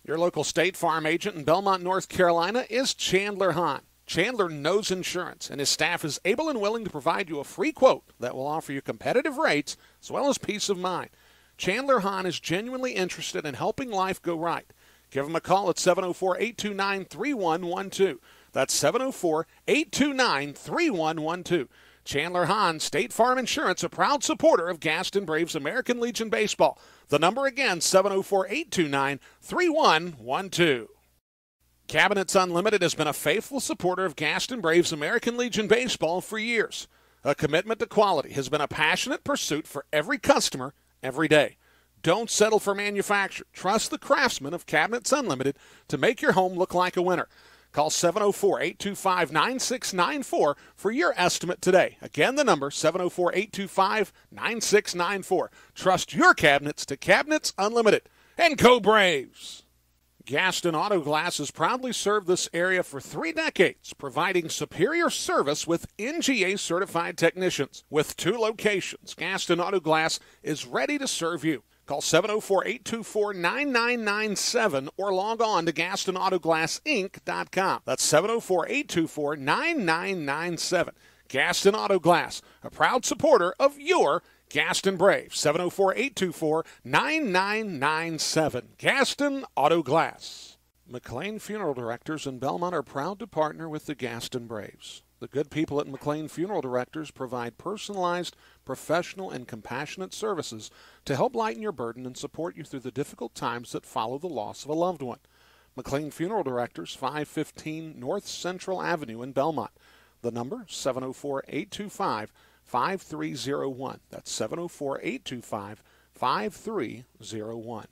Your local State Farm agent in Belmont, North Carolina is Chandler Hahn. Chandler knows insurance, and his staff is able and willing to provide you a free quote that will offer you competitive rates as well as peace of mind. Chandler Hahn is genuinely interested in helping life go right. Give them a call at 704-829-3112. That's 704-829-3112. Chandler Hahn, State Farm Insurance, a proud supporter of Gaston Braves American Legion Baseball. The number again, 704-829-3112. Cabinets Unlimited has been a faithful supporter of Gaston Braves American Legion Baseball for years. A commitment to quality has been a passionate pursuit for every customer, every day. Don't settle for manufacture. Trust the craftsmen of Cabinets Unlimited to make your home look like a winner. Call 704-825-9694 for your estimate today. Again, the number, 704-825-9694. Trust your cabinets to Cabinets Unlimited. And go Braves! Gaston Auto Glass has proudly served this area for 3 decades, providing superior service with NGA-certified technicians. With 2 locations, Gaston Auto Glass is ready to serve you. Call 704-824-9997 or log on to GastonAutoGlassInc.com. That's 704-824-9997. Gaston Auto Glass, a proud supporter of your Gaston Braves. 704-824-9997. Gaston Auto Glass. McLean Funeral Directors in Belmont are proud to partner with the Gaston Braves. The good people at McLean Funeral Directors provide personalized, professional, and compassionate services to help lighten your burden and support you through the difficult times that follow the loss of a loved one. McLean Funeral Directors, 515 North Central Avenue in Belmont. The number, 704-825-5301. That's 704-825-5301.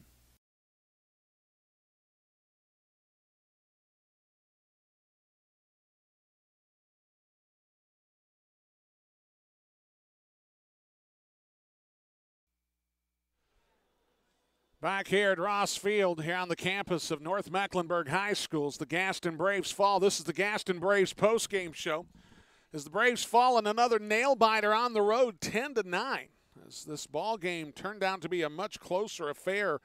Back here at Ross Field, here on the campus of North Mecklenburg High Schools, the Gaston Braves fall. This is the Gaston Braves postgame show. As the Braves fall in another nail-biter on the road, 10-9. As this ball game turned out to be a much closer affair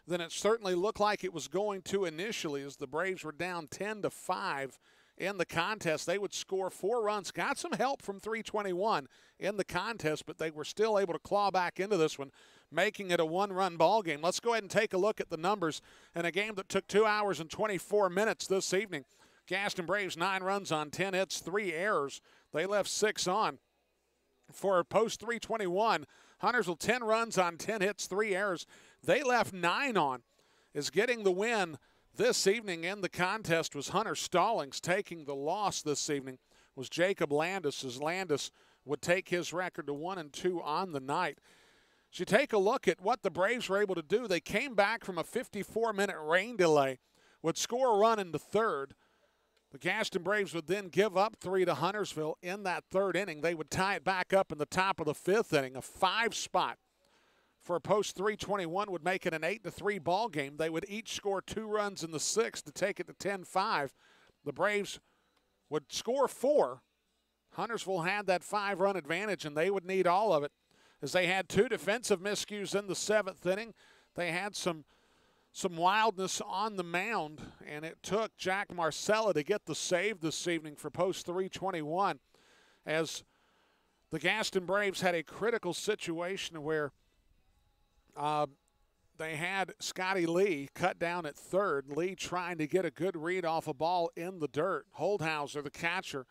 than it certainly looked like it was going to initially, as the Braves were down 10-5 in the contest. They would score 4 runs, got some help from 321 in the contest, but they were still able to claw back into this one, making it a 1-run ball game. Let's go ahead and take a look at the numbers in a game that took 2 hours and 24 minutes this evening. Gaston Braves 9 runs on 10 hits, 3 errors. They left 6 on. For post 321, Huntersville 10 runs on 10 hits, 3 errors. They left 9 on. Is getting the win this evening in the contest was Hunter Stallings. Taking the loss this evening was Jacob Landis, as Landis would take his record to 1-2 on the night. As you take a look at what the Braves were able to do, they came back from a 54-minute rain delay, would score a run in the third. The Gaston Braves would then give up 3 to Huntersville in that third inning. They would tie it back up in the top of the 5th inning. A 5 spot for a post 321 would make it an 8-3 ball game. They would each score 2 runs in the 6th to take it to 10-5. The Braves would score 4. Huntersville had that 5-run advantage, and they would need all of it, as they had 2 defensive miscues in the 7th inning. They had some wildness on the mound, and it took Jack Marcella to get the save this evening for post 321, as the Gaston Braves had a critical situation where they had Scotty Lee cut down at third. Lee trying to get a good read off a ball in the dirt. Holdhauser, the catcher,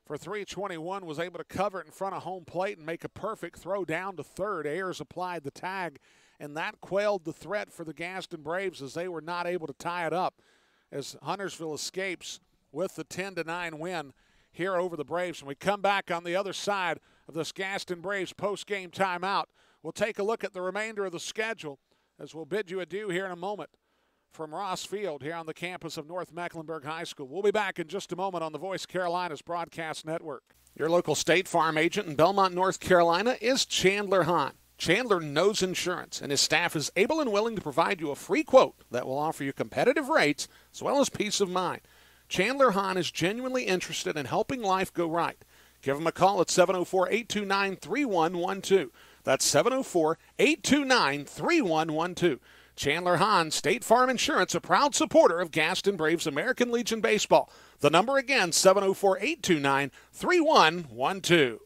for 321 was able to cover it in front of home plate and make a perfect throw down to third. Ayers applied the tag, and that quelled the threat for the Gaston Braves, as they were not able to tie it up, as Huntersville escapes with the 10-9 win here over the Braves. When we come back on the other side of this Gaston Braves post-game timeout, we'll take a look at the remainder of the schedule, as we'll bid you adieu here in a moment from Ross Field here on the campus of North Mecklenburg High School. We'll be back in just a moment on the Voice Carolina's broadcast network. Your local State Farm agent in Belmont, North Carolina is Chandler Hahn. Chandler knows insurance, and his staff is able and willing to provide you a free quote that will offer you competitive rates as well as peace of mind. Chandler Hahn is genuinely interested in helping life go right. Give him a call at 704-829-3112. That's 704-829-3112. Chandler Hahn, State Farm Insurance, a proud supporter of Gaston Braves American Legion Baseball. The number again, 704-829-3112.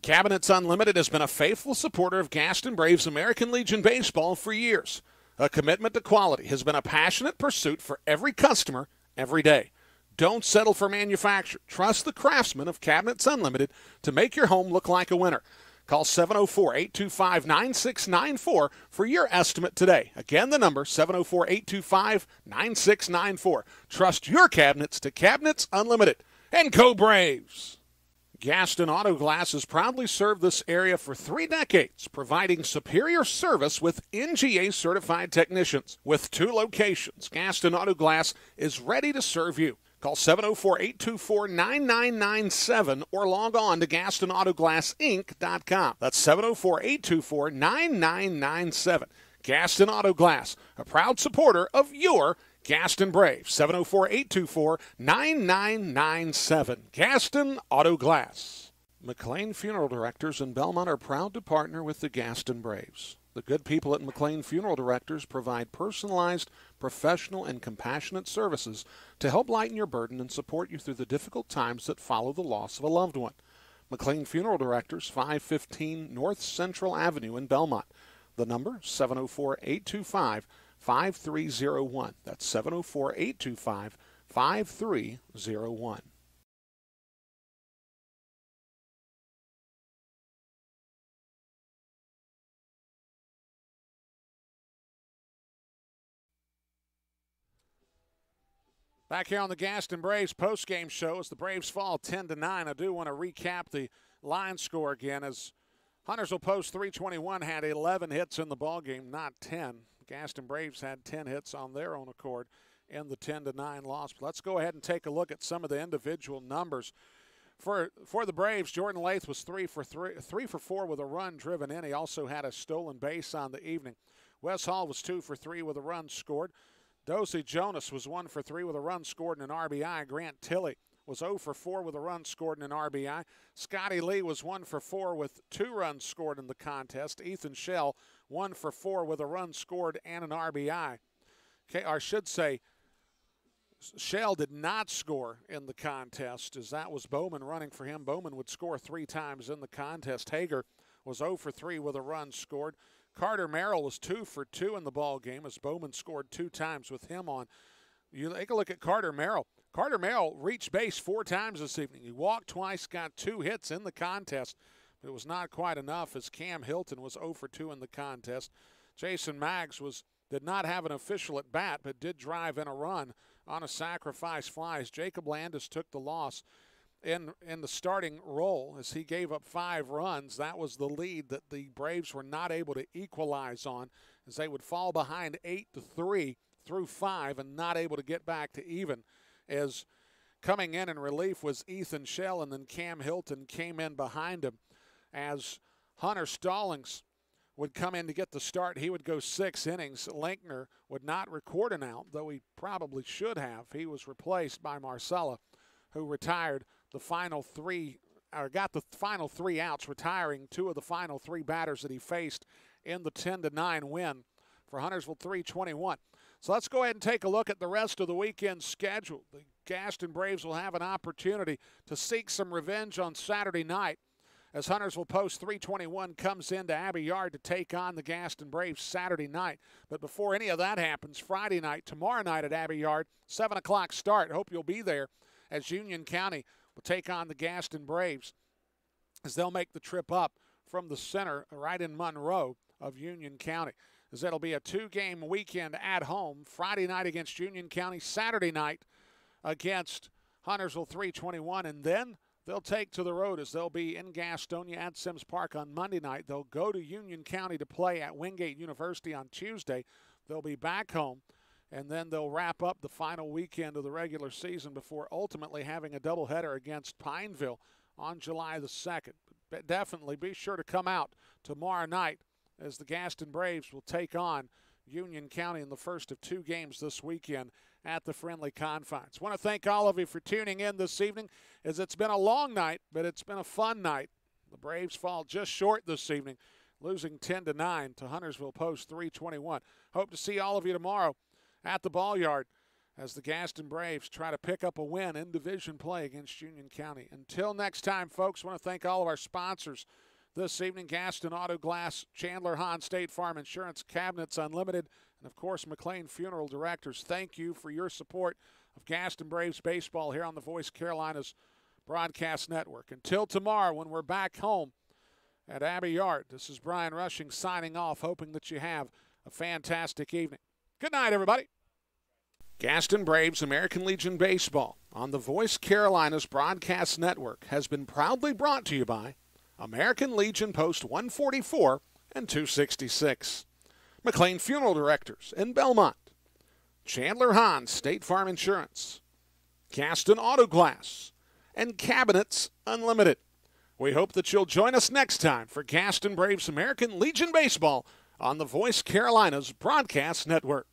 Cabinets Unlimited has been a faithful supporter of Gaston Braves American Legion Baseball for years. A commitment to quality has been a passionate pursuit for every customer every day. Don't settle for manufacture. Trust the craftsmen of Cabinets Unlimited to make your home look like a winner. Call 704-825-9694 for your estimate today. Again, the number, 704-825-9694. Trust your cabinets to Cabinets Unlimited. And go Braves! Gaston Auto Glass has proudly served this area for 3 decades, providing superior service with NGA-certified technicians. With 2 locations, Gaston Auto Glass is ready to serve you. Call 704-824-9997 or log on to GastonAutoGlassInc.com. That's 704-824-9997. Gaston Auto Glass, a proud supporter of your Gaston Braves. 704-824-9997. Gaston Auto Glass. McLean Funeral Directors in Belmont are proud to partner with the Gaston Braves. The good people at McLean Funeral Directors provide personalized, professional, and compassionate services to help lighten your burden and support you through the difficult times that follow the loss of a loved one. McLean Funeral Directors, 515 North Central Avenue in Belmont. The number, 704-825-5301. That's 704-825-5301. Back here on the Gaston Braves postgame show as the Braves fall 10-9. I do want to recap the line score again as Huntersville Post 321 had 11 hits in the ballgame, not 10. Gaston Braves had 10 hits on their own accord in the 10-9 loss. But let's go ahead and take a look at some of the individual numbers. For the Braves, Jordan Lath was 3 for 4 with a run driven in. He also had a stolen base on the evening. Wes Hall was 2 for 3 with a run scored. Dosey Jonas was 1 for 3 with a run scored and an RBI. Grant Tilley was 0 for 4 with a run scored and an RBI. Scotty Lee was 1 for 4 with 2 runs scored in the contest. Ethan Shell, 1 for 4 with a run scored and an RBI. Okay, or I should say, Shell did not score in the contest, as that was Bowman running for him. Bowman would score 3 times in the contest. Hager was 0 for 3 with a run scored. Carter Merrill was 2 for 2 in the ball game as Bowman scored 2 times with him on. You take a look at Carter Merrill. Carter Merrill reached base 4 times this evening. He walked twice, got 2 hits in the contest, but it was not quite enough as Cam Hilton was 0 for 2 in the contest. Jason Maggs did not have an official at bat, but did drive in a run on a sacrifice fly as Jacob Landis took the loss in the starting role as he gave up 5 runs. That was the lead that the Braves were not able to equalize on as they would fall behind 8-3 through 5 and not able to get back to even, as coming in relief was Ethan Shell, and then Cam Hilton came in behind him as Hunter Stallings would come in to get the start. He would go 6 innings. Linkner would not record an out, though he probably should have. He was replaced by Marcella, who retired the final 3, or got the final 3 outs, retiring 2 of the final 3 batters that he faced in the 10-9 win for Huntersville 321. So let's go ahead and take a look at the rest of the weekend schedule. The Gaston Braves will have an opportunity to seek some revenge on Saturday night as Huntersville Post 321 comes into Abbey Yard to take on the Gaston Braves Saturday night. But before any of that happens, Friday night, tomorrow night at Abbey Yard, 7 o'clock start. Hope you'll be there as Union County will take on the Gaston Braves as they'll make the trip up from the center right in Monroe of Union County. As that'll be a 2-game weekend at home, Friday night against Union County, Saturday night against Huntersville 321, and then they'll take to the road as they'll be in Gastonia at Sims Park on Monday night. They'll go to Union County to play at Wingate University on Tuesday. They'll be back home, and then they'll wrap up the final weekend of the regular season before ultimately having a doubleheader against Pineville on July the 2nd. But definitely be sure to come out tomorrow night as the Gaston Braves will take on Union County in the first of 2 games this weekend at the Friendly Confines. I want to thank all of you for tuning in this evening, as it's been a long night, but it's been a fun night. The Braves fall just short this evening, losing 10-9 to Huntersville Post 321. Hope to see all of you tomorrow at the Ball Yard as the Gaston Braves try to pick up a win in division play against Union County. Until next time, folks, I want to thank all of our sponsors, this evening. Gaston Auto Glass, Chandler Hahn State Farm Insurance, Cabinets Unlimited, and of course McLean Funeral Directors. Thank you for your support of Gaston Braves baseball here on the Voice Carolinas Broadcast Network. Until tomorrow when we're back home at Abbey Yard, this is Brian Rushing signing off, hoping that you have a fantastic evening. Good night, everybody. Gaston Braves American Legion Baseball on the Voice Carolinas Broadcast Network has been proudly brought to you by American Legion Post 144 and 266, McLean Funeral Directors in Belmont, Chandler Hahn State Farm Insurance, Gaston Auto Glass, and Cabinets Unlimited. We hope that you'll join us next time for Gaston Braves American Legion Baseball on the Voice Carolinas Broadcast Network.